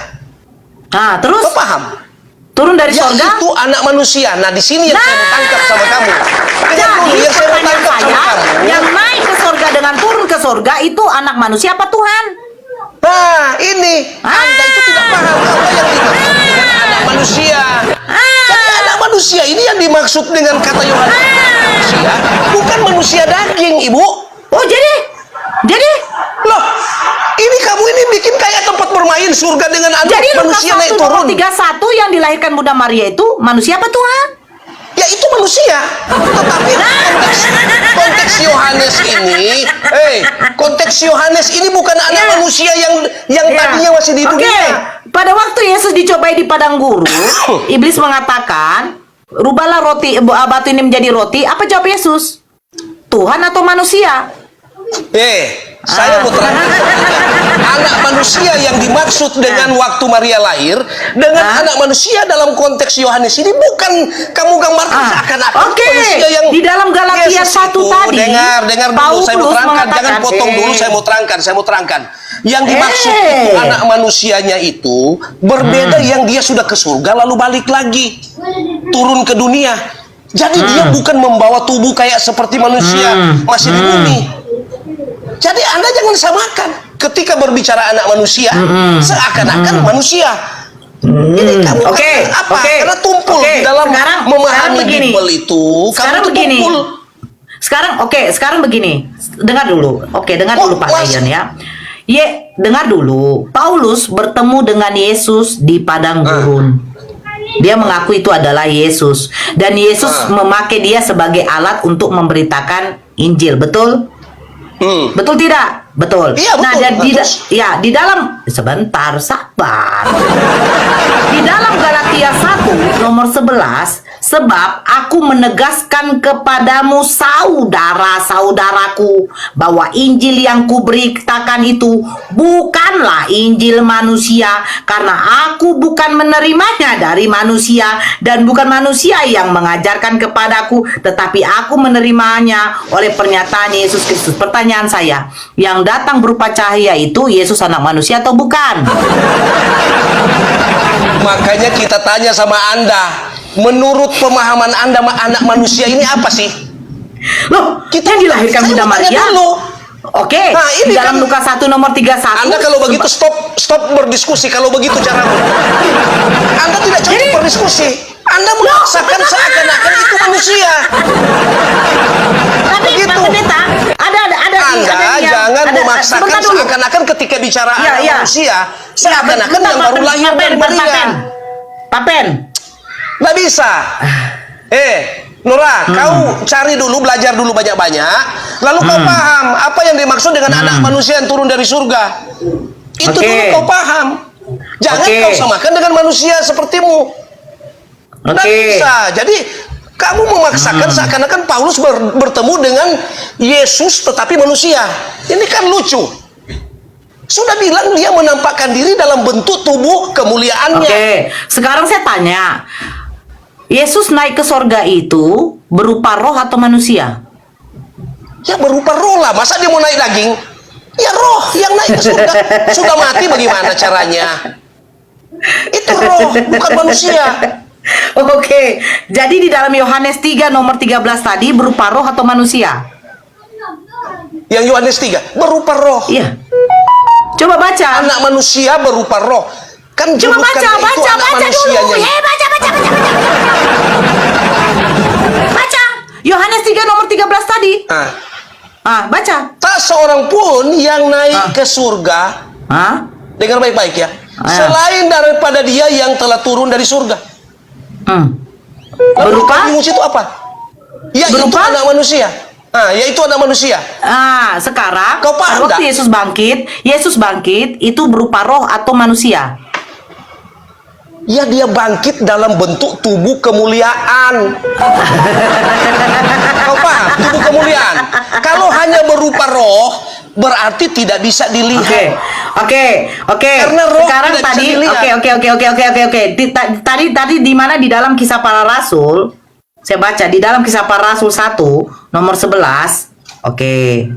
Nah, terus Kau paham? turun dari surga. Yaitu anak manusia. Nah, di sini yang saya mau tangkap sama kamu. Dengar dulu, Jadi yang saya mau pertanyaan tangkap sama saya, kamu. yang naik ke surga dengan turun ke surga itu anak manusia apa Tuhan? Nah, ini Anda itu tidak paham apa yang dimaksud dengan anak manusia. Jadi anak manusia ini yang dimaksud dengan kata Yohanes manusia, bukan manusia daging, Ibu. Oh, jadi Loh, ini kamu ini bikin kayak tempat bermain surga dengan anak Jadi Lukas manusia 1 naik nomor turun. 31 yang dilahirkan Bunda Maria itu manusia apa Tuhan? Ya itu manusia. Tetapi konteks Yohanes ini, konteks Yohanes ini bukan anak manusia yang tadinya masih di Oke. dunia. Pada waktu Yesus dicobai di padang gurun, iblis mengatakan, "Rubahlah batu ini menjadi roti." Apa jawab Yesus? Tuhan atau manusia? Saya mau terangkan anak manusia yang dimaksud dengan waktu Maria lahir dengan anak manusia dalam konteks Yohanes ini bukan kamu gambarkan seakan-akan Oke. manusia yang Di dalam Galatia Yesus 1 itu. tadi, dengar dulu saya mau Paulus terangkan, mengatakan, jangan potong dulu, saya mau terangkan. Yang dimaksud itu anak manusianya itu berbeda yang dia sudah ke surga lalu balik lagi turun ke dunia. Jadi dia bukan membawa tubuh kayak seperti manusia masih di bumi. Jadi Anda jangan samakan ketika berbicara anak manusia seakan-akan manusia. Ini kamu apa? Karena tumpul di dalam memahami Bible itu. Kamu tumpul. Sekarang begini. Dengar dulu. Dengar dulu Pak Lion ya. Dengar dulu. Paulus bertemu dengan Yesus di padang gurun. Dia mengaku itu adalah Yesus dan Yesus memakai dia sebagai alat untuk memberitakan Injil, betul? Betul tidak? Betul. Iya, betul. Nah, dan di dalam sebentar, sabar. Di dalam Galatia 1 nomor 11, sebab aku menegaskan kepadamu saudara-saudaraku bahwa Injil yang kuberitakan itu bukanlah Injil manusia, karena aku bukan menerimanya dari manusia dan bukan manusia yang mengajarkan kepadaku, tetapi aku menerimanya oleh pernyataan Yesus Kristus. Pertanyaan saya, yang datang berupa cahaya itu Yesus anak manusia atau bukan? Makanya kita tanya sama Anda, menurut pemahaman Anda anak manusia ini apa sih? Loh, kita yang dilahirkan Bunda Maria. Oke, Nah, ini di dalam kan- Lukas 1 nomor 31. Anda kalau begitu stop berdiskusi kalau begitu caramu. Anda tidak cocok berdiskusi. Anda memaksakan seakan-akan itu manusia. Tapi begitu. Pak Pendeta, Anda jangan memaksakan seakan-akan ketika bicara anak manusia seakan-akan yang baru lahir dari Maria. Papen. Nggak bisa. Nora, kau cari dulu, belajar dulu banyak-banyak, lalu kau paham apa yang dimaksud dengan anak manusia yang turun dari surga. Itu dulu kau paham. Jangan kau samakan dengan manusia sepertimu. Nggak bisa. Jadi kamu memaksakan seakan-akan Paulus bertemu dengan Yesus tetapi manusia. Ini kan lucu. Sudah bilang dia menampakkan diri dalam bentuk tubuh kemuliaannya. Sekarang saya tanya, Yesus naik ke sorga itu berupa roh atau manusia? Ya berupa roh lah. Masa dia mau naik daging? Ya roh yang naik ke surga. Sudah mati bagaimana caranya? Itu roh, bukan manusia. Jadi di dalam Yohanes 3 nomor 13 tadi berupa roh atau manusia? Yang Yohanes 3 berupa roh. Iya. Coba baca. Anak manusia berupa roh. Kan Coba baca manusianya. dulu. Baca. Yohanes 3 nomor 13 tadi. Baca. Tak seorang pun yang naik ke surga. Dengar baik-baik ya. Selain daripada dia yang telah turun dari surga. Berupa itu apa? Ya itu anak manusia. Yaitu anak manusia. Sekarang Kau paham waktu tak? Yesus bangkit itu berupa roh atau manusia? Ya dia bangkit dalam bentuk tubuh kemuliaan. Kau paham? Tubuh kemuliaan. Kalau hanya berupa roh, berarti tidak bisa dilihat. Oke. Karena roh Sekarang tidak tadi, bisa dilihat. oke. Tadi di mana di dalam Kisah Para Rasul? Saya baca di dalam Kisah Para Rasul 1 nomor 11. Oke.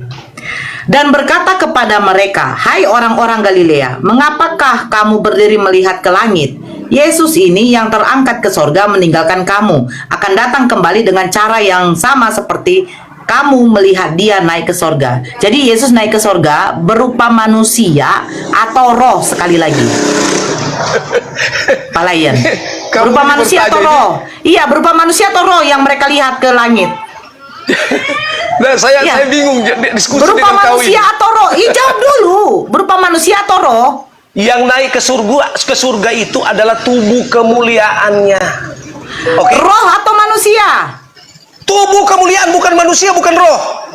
Dan berkata kepada mereka, "Hai orang-orang Galilea, mengapakah kamu berdiri melihat ke langit? Yesus ini yang terangkat ke sorga meninggalkan kamu, akan datang kembali dengan cara yang sama seperti kamu melihat dia naik ke sorga." Jadi Yesus naik ke sorga berupa manusia atau roh sekali lagi? Palayan. Berupa manusia atau roh? Iya, berupa manusia atau roh yang mereka lihat ke langit? Nah, saya bingung diskusi berupa dengan kau ini. manusia atau roh? Jawab dulu. Berupa manusia atau roh? Yang naik ke surga itu adalah tubuh kemuliaannya. Oke. Roh atau manusia? Tubuh kemuliaan, bukan manusia, bukan roh.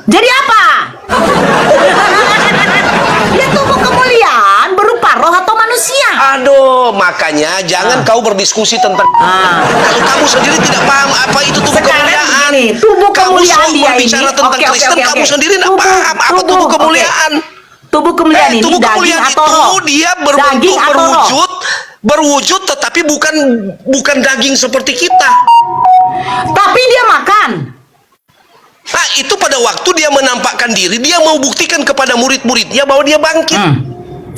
Jadi apa? Ya tubuh kemuliaan berupa roh atau manusia? Aduh, makanya jangan kau berdiskusi tentang kalau kamu sendiri tidak paham apa itu tubuh Sekarang kemuliaan. begini, tubuh kemuliaan kamu dia berbicara ini. tentang Oke, oke, Kristen, oke, kamu oke. sendiri tidak paham apa tubuh kemuliaan. Tubuh kemuliaan ini Tubuh daging kemuliaan atau roh? itu dia Daging berbentuk atau roh? berwujud tetapi bukan daging seperti kita. Tapi dia makan. Nah, itu pada waktu dia menampakkan diri, dia mau buktikan kepada murid-muridnya bahwa dia bangkit.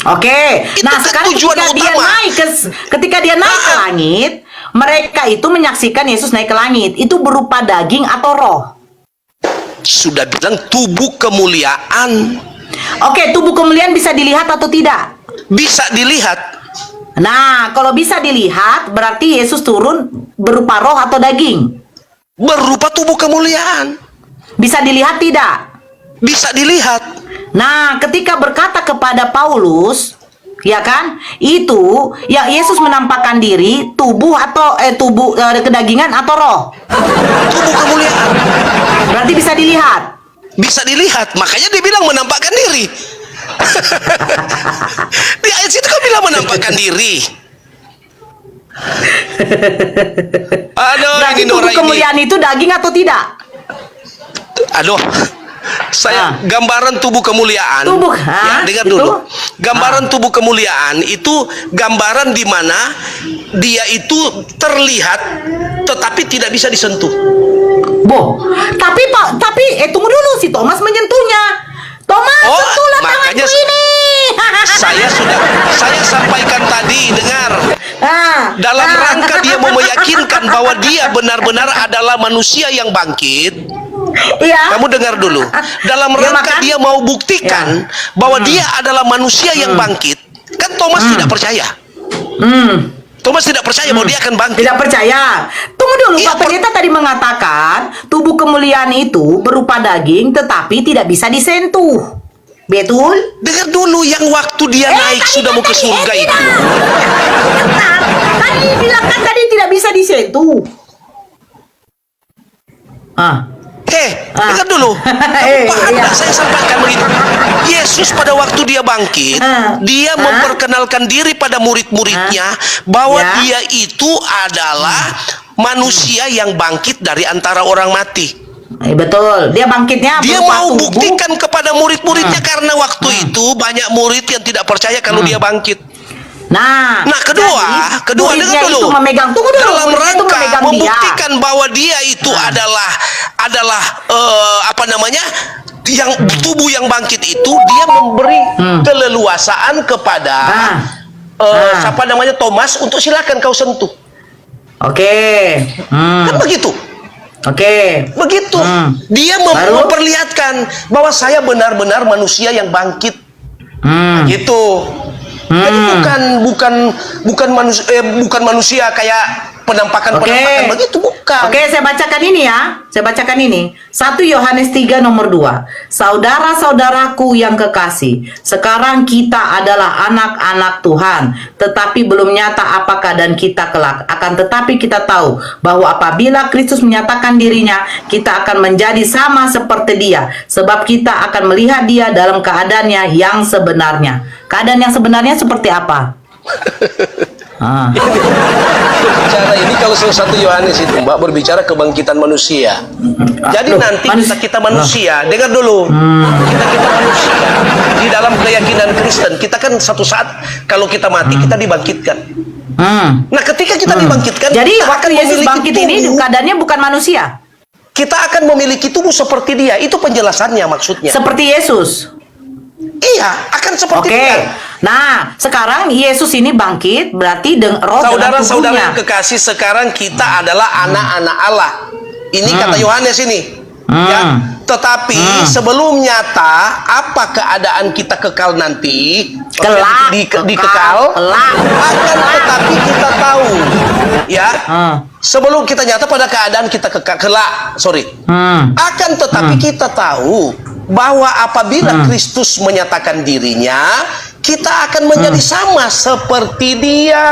Oke. Itu Nah, kan sekarang tujuan utama. ketika dia naik ke langit, mereka itu menyaksikan Yesus naik ke langit. Itu berupa daging atau roh? Sudah bilang tubuh kemuliaan. Oke, tubuh kemuliaan bisa dilihat atau tidak? Bisa dilihat. Nah, kalau bisa dilihat, berarti Yesus turun berupa roh atau daging? Berupa tubuh kemuliaan. Bisa dilihat tidak? Bisa dilihat. Nah, ketika berkata kepada Paulus, ya kan, itu yang Yesus menampakkan diri, tubuh atau kedagingan atau roh? Tubuh kemuliaan. Berarti bisa dilihat. Bisa dilihat. Makanya dia bilang menampakkan diri. Di ayat situ kan bilang menampakkan diri. Aduh, Berarti ini tubuh Nora ini. kemuliaan itu daging atau tidak? Aduh, saya gambaran tubuh kemuliaan. Ya, dengar itu? dulu. Gambaran tubuh kemuliaan itu gambaran di mana dia itu terlihat tetapi tidak bisa disentuh. Tapi tunggu dulu, si Thomas menyentuhnya. Thomas, sentuhlah makanya tanganku ini. saya sampaikan tadi, dengar. Dalam rangka dia mau meyakinkan bahwa dia benar-benar adalah manusia yang bangkit. Iya. Kamu dengar dulu. Dalam rangka dia mau buktikan bahwa dia adalah manusia yang bangkit. Kan Thomas tidak percaya. Thomas tidak percaya bahwa dia akan bangkit. Tidak percaya. Tunggu dulu, Iya, Pak Pendeta tadi mengatakan tubuh kemuliaan itu berupa daging tetapi tidak bisa disentuh. Betul? Dengar dulu, yang waktu dia naik sudah mau ke surga itu. Tadi bilang kan tadi tidak bisa disentuh. Dengar dulu. Kamu paham nggak saya sampaikan begitu? Yesus pada waktu dia bangkit, dia memperkenalkan diri pada murid-muridnya bahwa dia itu adalah manusia yang bangkit dari antara orang mati. Betul, dia bangkitnya Dia berupa mau tubuh. buktikan kepada murid-muridnya karena waktu itu banyak murid yang tidak percaya kalau dia bangkit. Nah, kedua muridnya dengar dulu. itu memegang, tunggu dulu, dalam muridnya itu rangka memegang membuktikan bahwa dia itu adalah yang tubuh yang bangkit itu, dia memberi keleluasaan kepada Thomas untuk silakan kau sentuh. Oke. Kan begitu. Oke. Begitu. Dia memperlihatkan bahwa saya benar-benar manusia yang bangkit. Gitu. Jadi bukan manusia kayak penampakan begitu, bukan. Oke, saya bacakan ini ya. Saya bacakan ini. 1 Yohanes 3 nomor 2. Saudara-saudaraku yang kekasih, sekarang kita adalah anak-anak Tuhan, tetapi belum nyata apa keadaan kita kelak. Akan tetapi kita tahu bahwa apabila Kristus menyatakan dirinya, kita akan menjadi sama seperti Dia, sebab kita akan melihat Dia dalam keadaannya yang sebenarnya. Keadaan yang sebenarnya seperti apa? Bicara ini kalau 1 Yohanes itu, Mbak, berbicara kebangkitan manusia. Jadi nanti kita manusia, dengar dulu. Kita manusia di dalam keyakinan Kristen, kita kan satu saat kalau kita mati kita dibangkitkan. Nah, ketika kita dibangkitkan, jadi kita waktu akan Yesus memiliki bangkit ini tubuh. keadaannya bukan manusia. Kita akan memiliki tubuh seperti Dia. Itu penjelasannya maksudnya. Seperti Yesus. Iya, akan seperti Dia. Nah, sekarang Yesus ini bangkit, berarti roh dengan Saudara-saudara tubuhnya. yang kekasih, sekarang kita adalah anak-anak Allah. Ini kata Yohanes ini. Ya, tetapi sebelum nyata apa keadaan kita kekal nanti, dikekal, akan tetapi kita tahu, ya. Sebelum kita nyata pada keadaan kita kelak, akan tetapi kita tahu bahwa apabila Kristus menyatakan dirinya, kita akan menjadi sama seperti dia.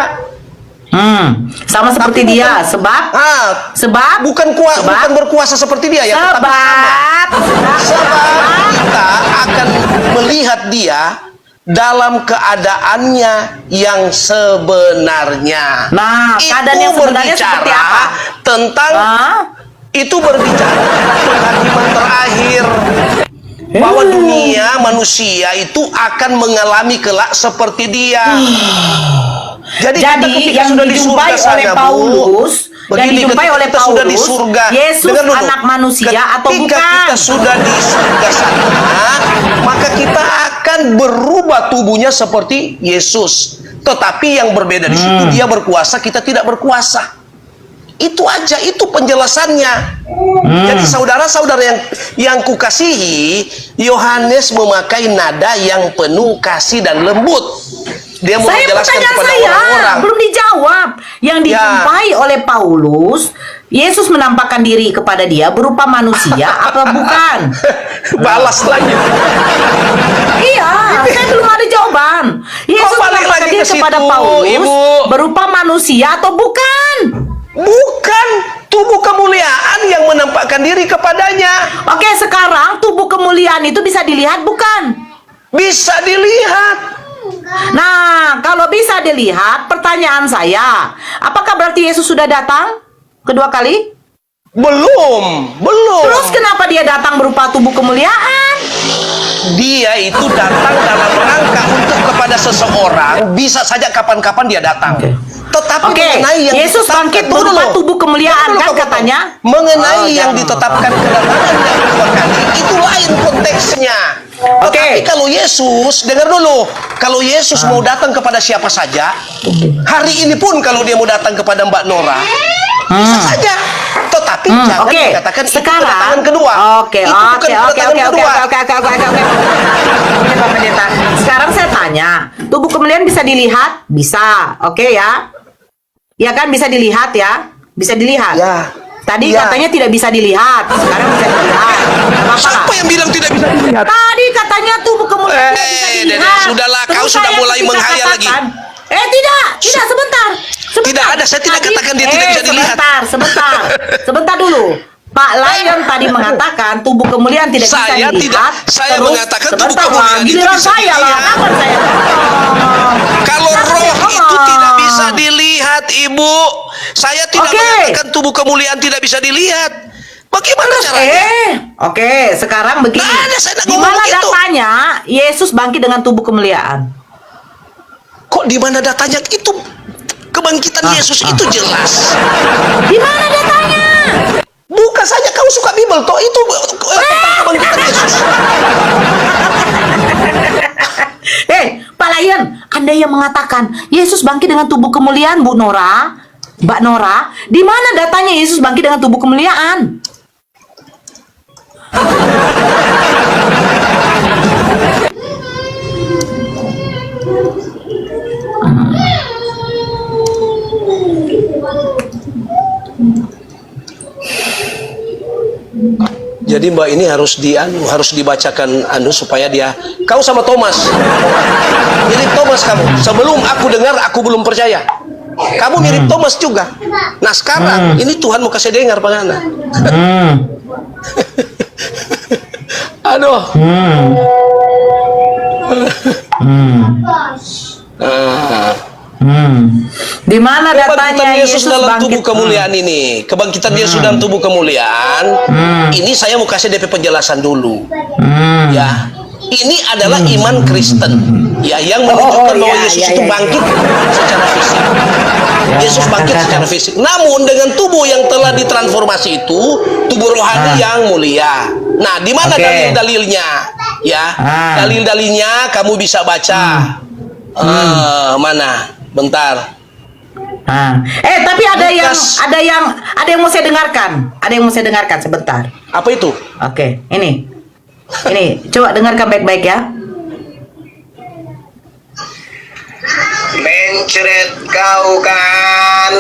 Sama seperti Tapi dia, bukan- sebab bukan berkuasa seperti dia ya, tetapi sebab kita akan melihat dia dalam keadaannya yang sebenarnya. Nah, keadaan yang sebenarnya seperti apa? Tentang itu berbicara tentang penghakiman terakhir, bahwa dunia manusia itu akan mengalami kelak seperti dia. Jadi kita ketika yang sudah di surga dijumpai oleh sana, Bu, Paulus, yang begini, dijumpai ketika oleh kita sudah di Paulus, surga, Yesus dengar dulu. anak manusia atau Ketika bukan? kita sudah di surga sana, maka kita akan berubah tubuhnya seperti Yesus. Tetapi yang berbeda di situ, dia berkuasa, kita tidak berkuasa. Itu aja, itu penjelasannya. Jadi saudara-saudara yang kukasihi, Yohanes memakai nada yang penuh kasih dan lembut. Dia mau Saya menjelaskan pertanyaan kepada saya orang-orang. belum dijawab. Yang dijumpai oleh Paulus, Yesus menampakkan diri kepada dia berupa manusia apa bukan? Balas lagi. Iya, saya belum ada jawaban. Yesus balik menampakkan lagi diri ke kepada situ, Paulus Ibu? berupa manusia atau bukan? Bukan tubuh kemuliaan yang menampakkan diri kepadanya. Oke, sekarang tubuh kemuliaan itu bisa dilihat bukan? Bisa dilihat. Nah, kalau bisa dilihat, pertanyaan saya, apakah berarti Yesus sudah datang kedua kali? Belum. Terus kenapa dia datang berupa tubuh kemuliaan? Dia itu datang dalam rangka untuk kepada seseorang, bisa saja kapan-kapan dia datang. Tetapi mengenai yang Yesus ditetapkan- bangkit Tunggu berupa dulu. tubuh kemuliaan Tunggu dulu, kan Kak, katanya? mengenai yang jangan. ditetapkan kedatangan yang kedua kali, itu lain konteksnya. Tetapi kalau Yesus, dengar dulu, kalau Yesus mau datang kepada siapa saja, hari ini pun kalau dia mau datang kepada Mbak Nora, bisa saja. Tetapi jangan dikatakan itu kedatangan kedua. Oke. Itu bukan kedatangan kedua. Ini Pak Pendeta. Sekarang saya tanya, tubuh kemuliaan bisa dilihat? Bisa. Oke ya. Ya kan bisa dilihat ya? Bisa dilihat. Ya. Tadi Ya. katanya tidak bisa dilihat. Sekarang bisa dilihat. Kenapa? Siapa yang bilang tidak bisa dilihat? Tadi katanya tubuh kemuliaan tidak bisa Dede, dilihat. sudahlah, Terus kau sudah saya mulai ketika menghayal lagi. katakan, tidak, sebentar. Tidak ada, saya tidak katakan dia tidak bisa dilihat. Sebentar dulu. Pak Lion tadi mengatakan tubuh kemuliaan tidak bisa Saya dilihat. tidak, saya Terus, mengatakan tubuh sebentar, kemuliaan Bang, itu giliran bisa saya lah. dilihat. Kapan saya ngomong? Kalau Kapan roh saya itu ngomong? tidak bisa dilihat, Ibu. Saya tidak Oke. mengatakan tubuh kemuliaan tidak bisa dilihat. Bagaimana caranya? Oke, sekarang begini. Nggak ada, saya nggak Di ngomong mana begitu. datanya Yesus bangkit dengan tubuh kemuliaan? Kok di mana datanya itu? Kebangkitan Yesus itu jelas. Di mana datanya? Buka saja, kau suka Bible toh, itu tentang kebangkitan Yesus. Pak Lion, Anda yang mengatakan Yesus bangkit dengan tubuh kemuliaan, Bu Nora, Mbak Nora, di mana datanya Yesus bangkit dengan tubuh kemuliaan? Jadi Mbak ini harus dibacakan supaya dia. Kau sama Thomas. Mirip Thomas kamu. Sebelum aku dengar aku belum percaya. Kamu mirip Thomas juga. Nah sekarang ini Tuhan mau kasih dengar Pangana. Aduh. Di mana datanya Kebangkitan Yesus dalam bangkit? tubuh kemuliaan ini. Kebangkitan Yesus dalam tubuh kemuliaan. Ini saya mau kasih DP penjelasan dulu. Ya. Ini adalah iman Kristen. Ya, yang menunjukkan bahwa Yesus itu bangkit secara fisik. Yesus bangkit secara fisik. Namun dengan tubuh yang telah ditransformasi itu, tubuh rohani yang mulia. Nah, di mana dalil-dalilnya? Ya. Dalil-dalilnya kamu bisa baca. Mana? Bentar. Tapi ada Lukas. yang mau saya dengarkan. Ada yang mau saya dengarkan sebentar. Apa itu? Oke, ini coba dengarkan baik-baik ya. Mencret kau kan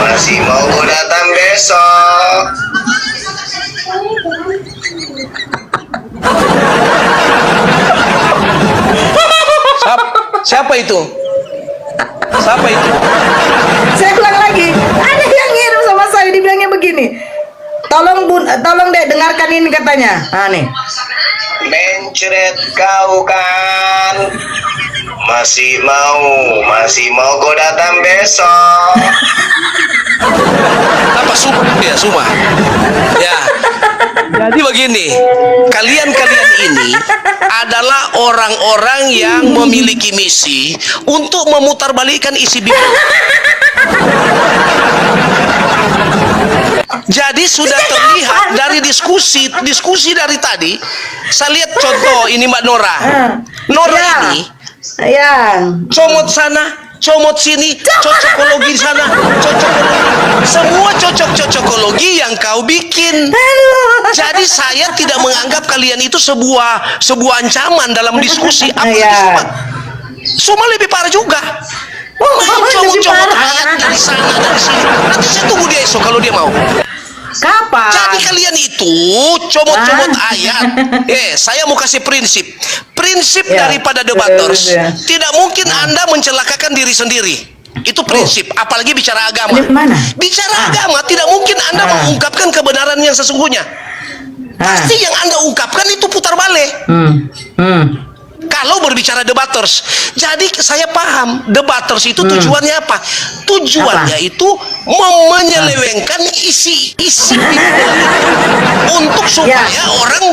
masih mau datang besok. Siapa itu? Siapa itu? Saya ulang lagi. Ada yang ngirim sama saya dibilangnya begini. Tolong Bun, tolong Dek dengarkan ini katanya. Nah nih. Mencret kau kan. Masih mau kau datang besok. Apa Suma? Ya. Jadi begini, kalian-kalian ini adalah orang-orang yang memiliki misi untuk memutarbalikkan isi Bible. Jadi sudah terlihat dari diskusi dari tadi. Saya lihat contoh ini Mbak Nora. Nora Ya. ini Ya. comot sana, comot sini, cocokologi sana, cocokologi. Semua cocok-cocokologi yang kau bikin. Jadi saya tidak menganggap kalian itu sebuah ancaman dalam diskusi. Apalagi Ya. Suma lebih parah juga. Main comot-comot ayat dari sana dari sini. Nanti saya tunggu dia esok kalau dia mau. Kapan? Jadi kalian itu comot-comot ayat. Saya mau kasih prinsip. Prinsip Ya. daripada debaters. Ya. Tidak mungkin Anda mencelakakan diri sendiri. Itu prinsip. Apalagi bicara agama. Di mana? Bicara agama tidak mungkin Anda mengungkapkan kebenaran yang sesungguhnya. Pasti yang Anda ungkapkan itu putar balik. Kalau berbicara debaters, jadi saya paham debaters itu tujuannya apa? Tujuannya itu menyelewengkan isi untuk supaya orang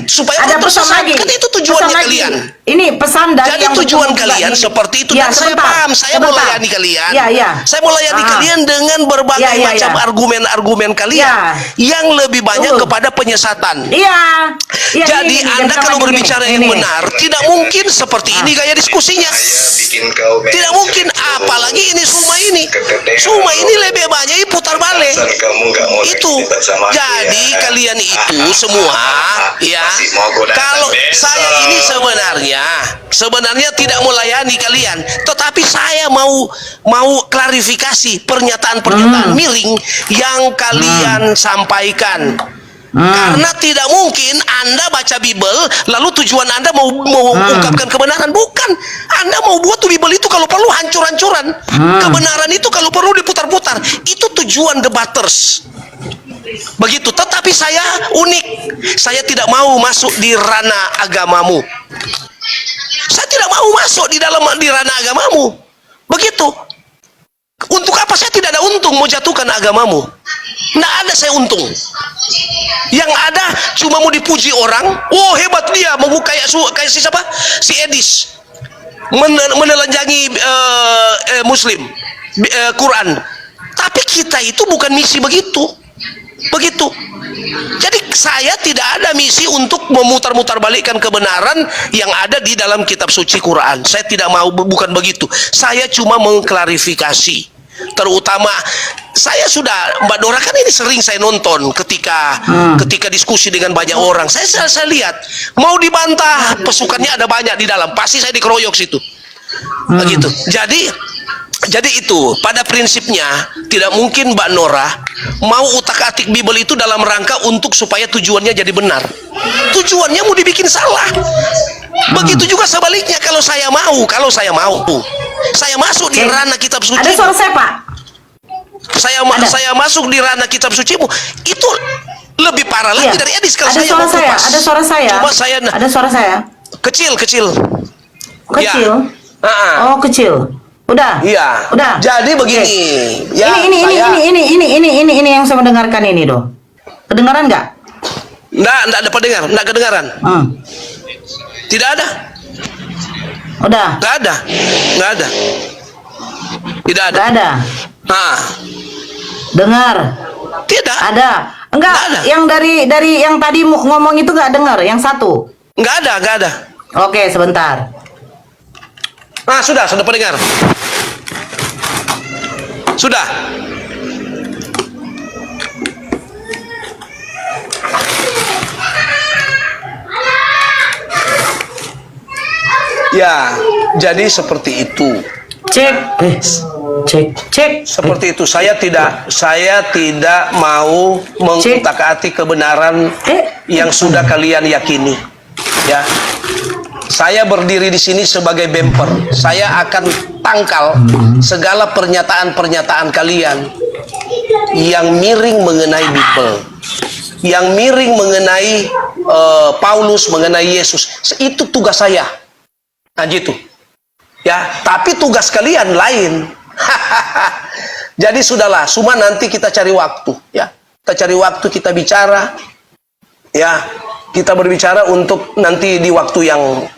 supaya ada orang pesan tersesat. lagi. Kan itu tujuannya Pesan lagi. kalian. Ini pesan dari Jadi yang tujuan bertemu kalian juga seperti itu Ya, dan saya sebentar. paham. Saya mau Sebentar. layani kalian. Ya. Saya mau layani kalian dengan berbagai Ya. macam argumen-argumen kalian yang lebih banyak kepada penyesatan. Iya. Iya, Jadi ini, Anda kalau berbicara yang benar, tidak mungkin seperti ini gaya diskusinya. Saya bikin kau Tidak mungkin, apalagi ini Suma ini lebih banyak putar balik. Kamu nggak mau Itu. cerita sama aku, Jadi ya? kalian itu semua ya. Masih mau kau datang Kalau besok. saya ini sebenarnya tidak melayani kalian, tetapi saya mau klarifikasi pernyataan-pernyataan miring yang kalian sampaikan. Karena tidak mungkin Anda baca Bible lalu tujuan Anda mau ungkapkan kebenaran. Bukan. Anda mau buat tuh Bible itu kalau perlu hancur-hancuran. Kebenaran itu kalau perlu diputar-putar. Itu tujuan debaters. Begitu. Tetapi saya unik. Saya tidak mau masuk di ranah agamamu. Saya tidak mau masuk di ranah agamamu. Begitu. Untuk apa saya tidak ada untung mau jatuhkan agamamu? Nggak ada saya untung. Yang ada cuma mau dipuji orang. Oh hebat dia, mau kayak si siapa? Si Edis menelanjangi Muslim Quran. Tapi kita itu bukan misi begitu. Jadi saya tidak ada misi untuk memutar-mutar balikkan kebenaran yang ada di dalam kitab suci Quran. Saya tidak mau, bukan begitu. Saya cuma mengklarifikasi. Terutama saya sudah, Mbak Dora kan ini sering saya nonton ketika diskusi dengan banyak orang. Saya lihat mau dibantah pasukannya ada banyak di dalam, pasti saya dikeroyok situ. Begitu. Jadi itu pada prinsipnya tidak mungkin Mbak Nora mau utak-atik Bible itu dalam rangka untuk supaya tujuannya jadi benar. Tujuannya mau dibikin salah. Begitu juga sebaliknya kalau saya mau, saya masuk di ranah kitab suci. Ada suara saya, Pak. Saya masuk di ranah kitab sucimu, itu lebih parah lagi dari Edis kalau ada saya suara mau saya, kupas. ada suara saya. Cuma saya Ada suara saya. kecil. Kecil. Ya. Oh, kecil. Udah. Iya. Udah. Jadi begini. Oke. Ya, Ini yang saya mendengarkan ini, doh. Kedengaran nggak? Nggak ada pendengar, nggak kedengaran. Tidak ada. Udah. Nggak ada. Tidak ada. Nggak ada. Dengar. Tidak. Ada. Enggak. Nggak ada. Yang dari yang tadi ngomong itu nggak dengar. Yang satu. Nggak ada. Oke, sebentar. Sudah pendengar. Sudah. Ya, jadi seperti itu. Cek. Seperti itu. Saya tidak mau mengutak-atik kebenaran yang sudah kalian yakini. Ya. Saya berdiri di sini sebagai bemper. Saya akan tangkal segala pernyataan-pernyataan kalian yang miring mengenai Bible, yang miring mengenai Paulus, mengenai Yesus. Itu tugas saya. Nah gitu. Ya, tapi tugas kalian lain. Jadi sudahlah, cuma nanti kita cari waktu, ya. Kita cari waktu, kita bicara, ya. Kita berbicara untuk nanti di waktu yang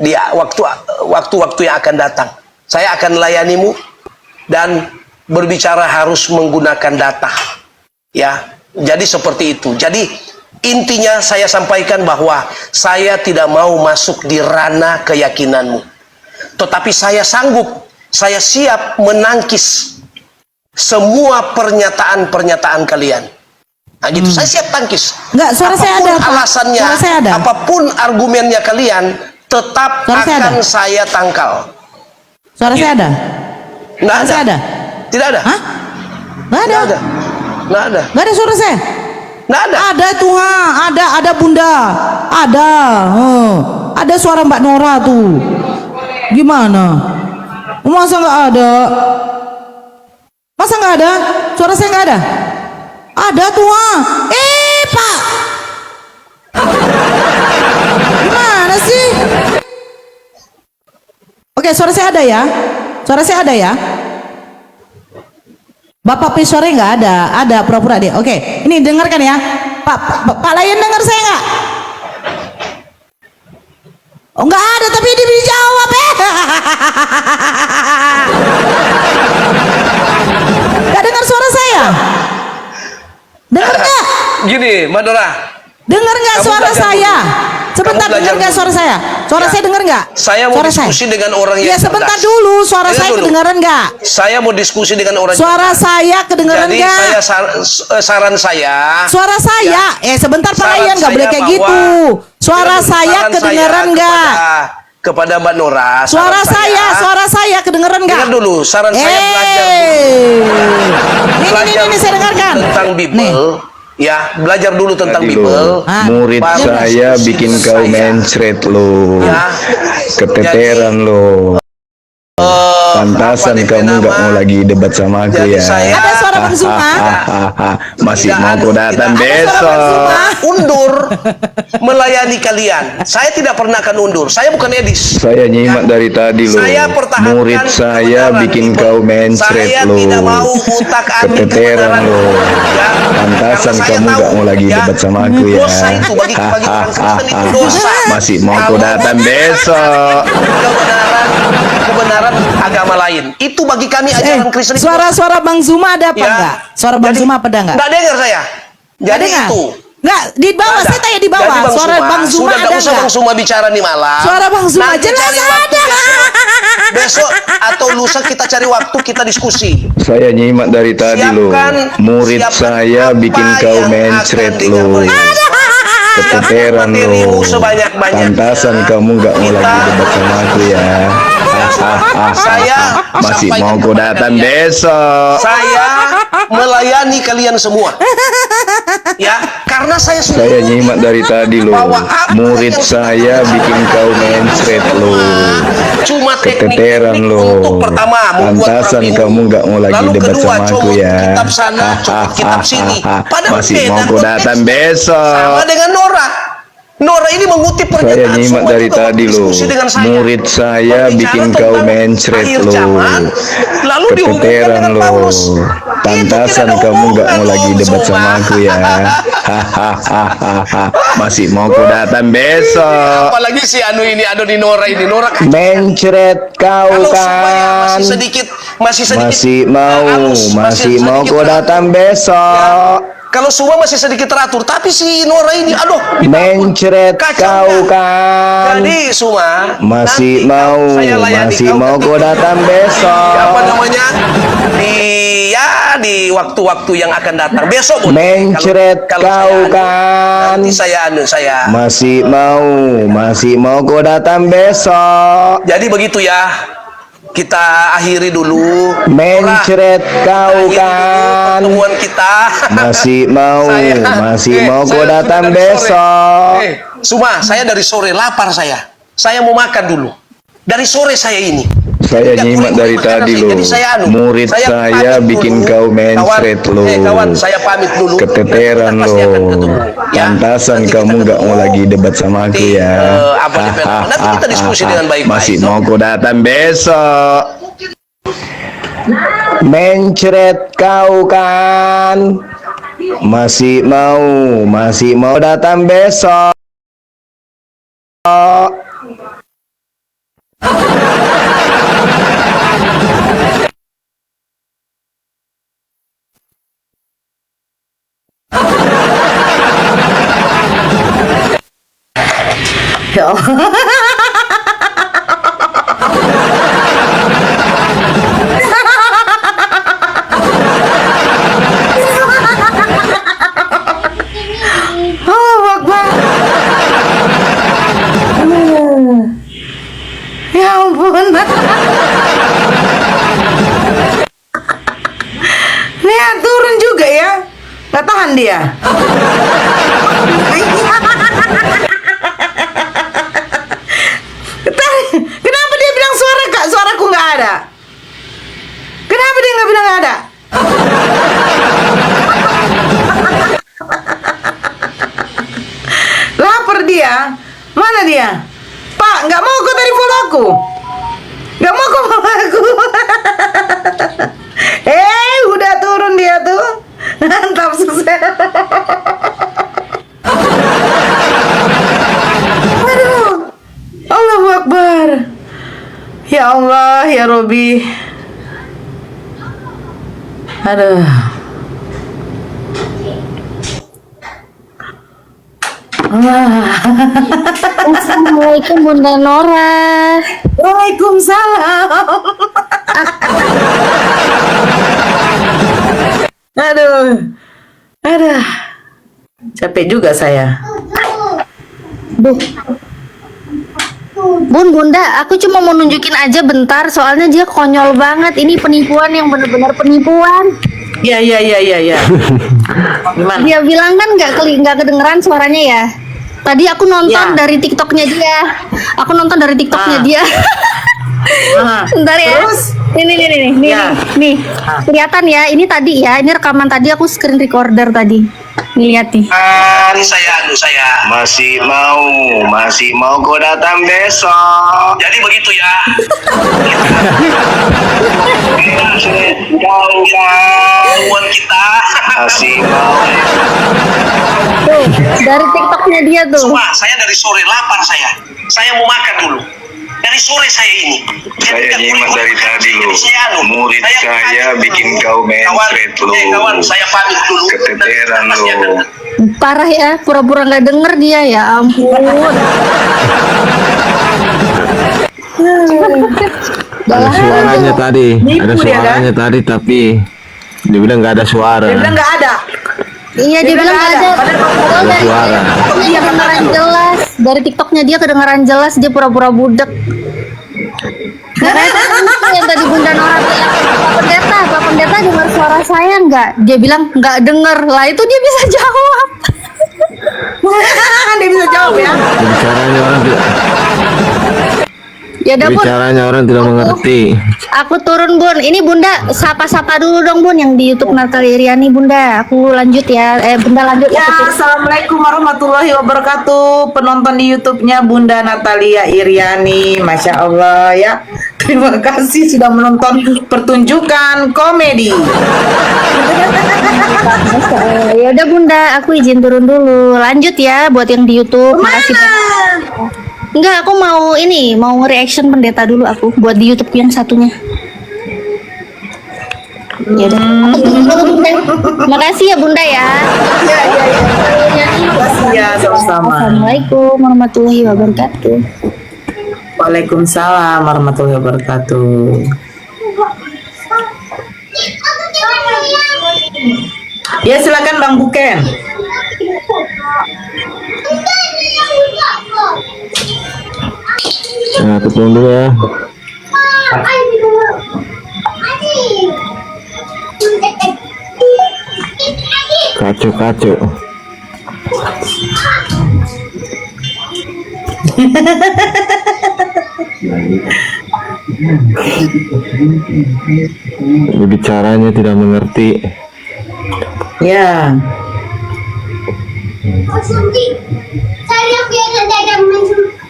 waktu yang akan datang. Saya akan melayanimu dan berbicara harus menggunakan data, ya. Jadi seperti itu. Jadi intinya saya sampaikan bahwa saya tidak mau masuk di ranah keyakinanmu, tetapi saya sanggup, saya siap menangkis semua pernyataan-pernyataan kalian. Nah gitu, saya siap tangkis. Enggak, suara saya ada, Pak. Alasannya, Suara saya ada. apapun argumennya kalian, tetap Suara saya akan ada. saya tangkal. Suara saya ada. Nggak Suara saya ada. Tidak ada. Hah? Nggak ada. Nggak ada. Nggak ada. Nggak ada suara saya. Nggak ada. Ada itu, ada Bunda. Ada. Ada suara Mbak Nora tuh. Gimana? Masa nggak ada? Masa nggak ada? Suara saya nggak ada? Ada tuh, Pak. Gimana sih? Oke, suara saya ada ya? Suara saya ada ya? Bapak P sore nggak ada? Ada pura-pura deh. Oke, ini dengarkan ya. Pak Layan dengar saya nggak? Oh nggak ada, tapi dia dijawab Nggak dengar suara saya? Dengar nggak? Gini, Madora. Dengar nggak Kamu suara belajar saya? dulu. Sebentar, Kamu belajar dengar nggak dulu. suara saya? Suara Ya. saya dengar nggak? Saya mau Suara diskusi dengan orang yang Iya, sebentar cerdas. dulu. Suara Dengar saya dulu. kedengaran nggak? Saya mau diskusi dengan orang Suara saya kedengaran Jadi nggak? saya saran saya. Suara saya, sebentar Pak Saran Layan, nggak boleh saya kayak bahwa- gitu. Suara Dengar dulu, saya saran kedengaran saya nggak? kepada Mbak Nora. Suara saya kedengaran nggak? Dengar dulu, saran saya belajar Ini saya dengarkan. tentang Bible. Nih. Ya, belajar dulu tentang Tadi Bible. lo, Ah. murid Baru saya diskusi bikin dengan kau saya. mencret lo, Ya. keteteran lo. Pantasan apa kamu nggak nama? mau lagi debat sama aku Jadi ya. saya- Ada suara Bang Zuma? Masih Tidak mau ada, kau datang tidak ada suara Bang besok. Zuma. undur melayani kalian. Saya tidak pernah akan undur. Saya bukan Edis. Saya nyimak dari tadi lo. Saya pertahankan Murid saya kebenaran bikin Bible. kau mencret Saya lo. tidak mau utak-atik Keteteran kebenaran. lo. Ya, Pantasan karena saya kamu tahu, nggak mau lagi ya, debat sama aku ya. dosa itu bagi orang Kristen itu dosa. Masih mau kau Kalau datang besok. kebenaran agama lain itu bagi kami ajaran Kristen itu Suara Bang Zuma ada apa Ya. enggak? Suara Bang Jadi, Zuma apa ada enggak? nggak dengar saya. Nggak Jadi dengar? itu Nggak, di bawah, Nggak saya ada. tanya di bawah. Jadi Suara Bang Zuma sudah ada nggak usah enggak? Bang Zuma bicara nih malam. Suara Bang Zuma Nanti jelas cari waktu ada. besok atau lusa kita cari waktu kita diskusi. Saya nyimak dari tadi lo. Murid siapkan saya apa bikin kau yang mencret akan dengar lo. mereka. Keteteran Materimu lo. sebanyak-banyaknya. Pantasan kamu nggak mau Kita- lagi debat sama aku ya. Saya Masih sampaikan mau kau kepada datang kalian. besok. Saya melayani kalian semua. Ya, karena saya sudah Saya nyimak dari tadi lo. bahwa apa Murid yang saya bikin kau mencret lo. cuma Keteteran teknik lo. untuk pertama membuat Pantasan rapimu. kamu nggak mau lagi Lalu debat kedua, sama aku comot ya. kitab sana, comot kitab sini. Padahal Masih beda mau kau datang konteksnya. besok. Sama dengan Nora. Nora ini mengutip Saya pernyataan nyimak semua dari juga waktu tadi lo. diskusi dengan saya. Murid saya Berbicara bikin tentang kau mencret akhir lo. zaman, lalu dihubungkan Keteteran dengan lo. Paulus. Pantasan Itu tidak ada kamu nggak mau hubungan, lagi Om debat Zuma. sama aku ya. Masih mau kau datang besok. Apalagi si Anu ini, Adoni Nora ini. Nora kan Mencret kau kalau supaya kan. masih sedikit Masih mau, halus, masih mau sedikit kau teratur. datang besok. Kalau semua masih sedikit teratur, tapi si Nora ini, aduh, Mencret kacau kau dah. kan. Jadi Suma, Masih nanti mau, saya layani masih kau mau ketika- kau datang apa besok. namanya di waktu-waktu yang akan datang besok pun. Mencret Kalau kau saya kan. nanti saya Masih mau kau datang besok. jadi begitu ya, kita akhiri dulu. Mencret kau Akhiri dulu kan. pertemuan kita. Masih Saya- mau kau saya datang sudah dari sore. besok. Suma, saya dari sore lapar saya. Saya mau makan dulu. Dari sore saya ini. Saya Tidak nyimak boleh dari makanan tadi saya. loh. Jadi saya Murid saya pamit bikin dulu. kau mencret loh. Kawan, saya pamit dulu. Keteteran Nanti kita pasti akan loh. ketemu, ya. Pantasan Nanti kamu kita nggak mau ketemu. lagi debat sama aku Nanti, ya. apa di film. Nanti kita diskusi dengan baik-baik. Masih mau kau datang besok. Mencret kau kan. Masih mau datang besok. Ya Allah. Allahu Akbar. Ya ampun. Nih turun juga ya. Gak tahan dia. Kenapa dia bilang suaraku nggak ada? Kenapa dia nggak bilang nggak ada? Lapar dia. Mana dia? Pak, nggak mau kau tadi follow aku? Nggak mau kau follow aku? Udah turun dia tuh. Mantap, sukses. Aduh. Allahu Akbar. Ya Allah, ya Robi. Aduh. Assalamualaikum Bunda Nora. Waalaikumsalam. Aduh. Aduh. Capek juga saya. Duh. Bunda, aku cuma mau nunjukin aja bentar, soalnya dia konyol banget. Ini penipuan yang benar-benar penipuan. Ya. Gimana? Dia bilang kan nggak kedengeran suaranya ya. Tadi aku nonton Ya. dari TikToknya dia. Aku nonton dari TikToknya dia. Bentar ya. Terus? Nih, Ya. nih. Kelihatan ya, ini tadi ya, ini rekaman tadi aku screen recorder tadi. Nih, lihat nih. Saya. Masih mau kau datang besok. Jadi begitu ya. Mencret kau kan. Buat kita. Masih mau. Tuh, dari TikToknya dia tuh. Wah, saya dari sore lapar saya. Saya mau makan dulu. Dari sore saya ini. Saya nyimak dari tadi loh. Murid saya bikin kau mencret loh. Kawan, saya pamit dulu. Keteteran Nanti kita pasti akan loh. ketemu. Parah ya, pura-pura nggak denger dia, ya ampun. Ada suaranya tadi, Nipu ada dia, suaranya tadi, tapi dia bilang nggak ada suara. Dia bilang nggak ada. Iya, dia bilang nggak ada. Padahal Ada dari suara. TikToknya dia kedengeran jelas. Dari TikToknya dia kedengeran jelas, dia pura-pura budek. Makanya tadi yang tadi Bunda Nora bilang, Pak Pendeta dengar suara saya nggak? Dia bilang nggak denger. Lah itu dia bisa jawab. Dia bisa jawab ya. Bicaranya orang tidak, Ya udah Bun, bicaranya orang tidak mengerti. aku turun Bun. Ini Bunda sapa-sapa dulu dong Bun yang di YouTube Natalia Iriani Bunda. Aku lanjut ya. Bunda lanjut Ya, aku turun. assalamualaikum warahmatullahi wabarakatuh. Penonton di YouTube-nya Bunda Natalia Iriani, masya Allah ya. Terima kasih sudah menonton pertunjukan komedi. Ya udah Bunda, aku izin turun dulu. Lanjut ya buat yang di YouTube. Makasih banyak. Enggak, aku mau reaction pendeta dulu aku buat di YouTube yang satunya. Ya udah. Aku turun dulu, Bunda. Makasih ya Bunda ya. Ya, sama-sama. Assalamualaikum warahmatullahi wabarakatuh. Waalaikumsalam warahmatullahi wabarakatuh. Ya, silakan Bang Buken. Nah, aku turun dulu ya. Kacau. Bicaranya tidak mengerti. Ya. Saya biar ada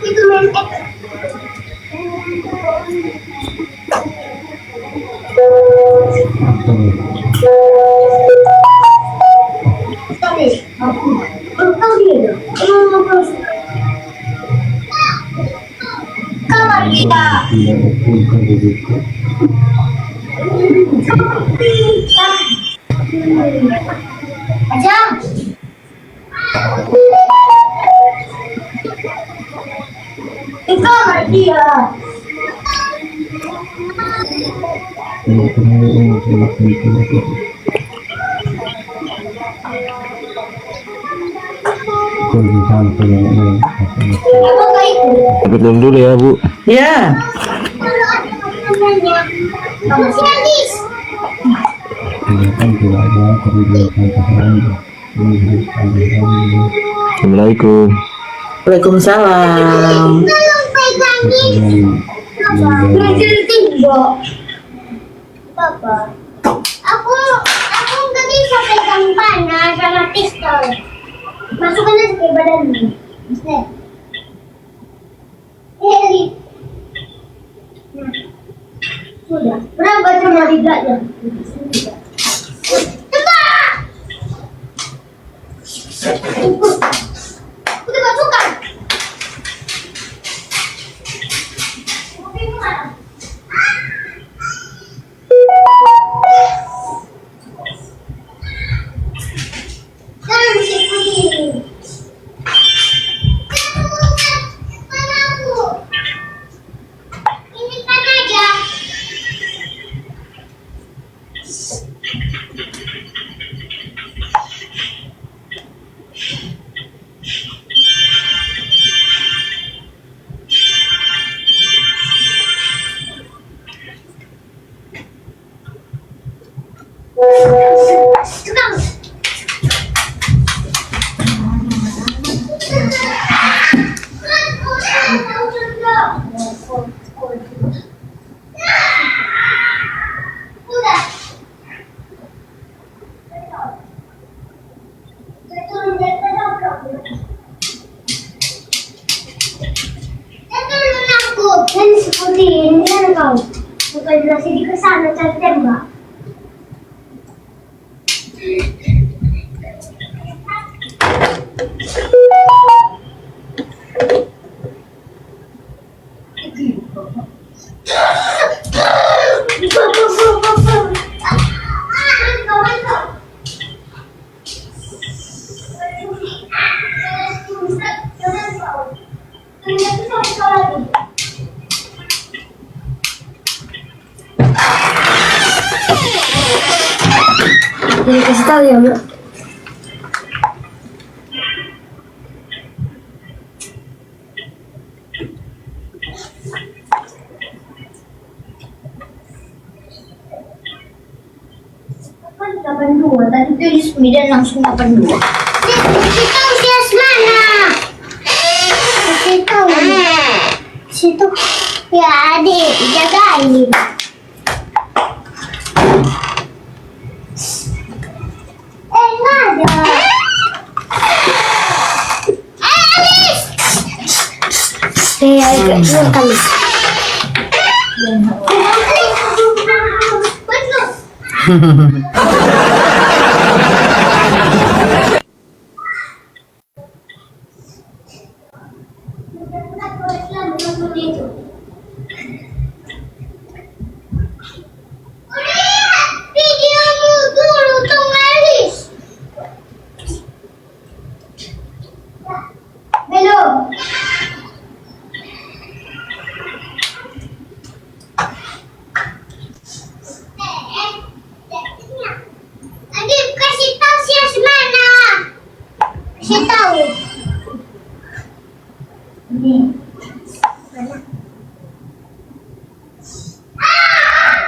itu main kamar kita. Aja. Di kamar dia. Apakah itu? Tapi belum dulu ya, Bu. Ya. Kalau ada makanannya, kamu gratis. Assalamualaikum. Waalaikumsalam. Tolong pegangin. Belajar timbok. Papa. Aku nggak bisa pegang panah sama pistol. Masukkan aja ke badanmu. Bisa. Heli. Nah. Sudah. Berapa cuma belajar? Tembak! Ikut. Aku tidak suka. Sekarang bisa ikutin. Padaku. Ini kan aja. Tukang. Udah. Turun dari aku. Dan seperti ini kan kau. Bukan masih di kesana cari tembak. Jadi kasih tahu ya, Mbak. Kan 82, tadi tulis 9 langsung 82. Kita usia mana? Kita situ ya adik, jagain. Enggak ada. Alice. Saya dua kali. Lihat videomu dulu, Tom Alice. Belum. Adik kasih tahu si Asmana. Kasih tahu. Ini. Mana? Ah!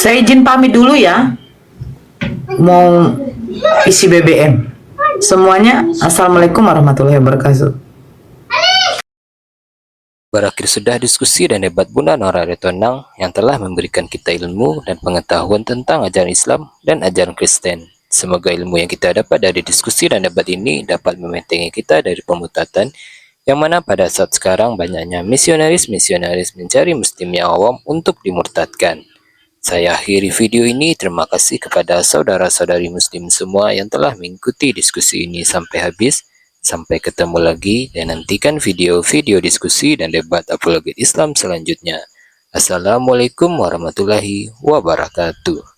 Saya izin pamit dulu ya. Mau isi BBM. Semuanya, assalamualaikum warahmatullahi wabarakatuh. Berakhir sudah diskusi dan debat Bunda Nora Retonang yang telah memberikan kita ilmu dan pengetahuan tentang ajaran Islam dan ajaran Kristen. Semoga ilmu yang kita dapat dari diskusi dan debat ini dapat membentengi kita dari pemutatan yang mana pada saat sekarang banyaknya misionaris-misionaris mencari muslim yang awam untuk dimurtadkan. Saya akhiri video ini. Terima kasih kepada saudara-saudari muslim semua yang telah mengikuti diskusi ini sampai habis. Sampai ketemu lagi dan nantikan video-video diskusi dan debat apologet Islam selanjutnya. Assalamualaikum warahmatullahi wabarakatuh.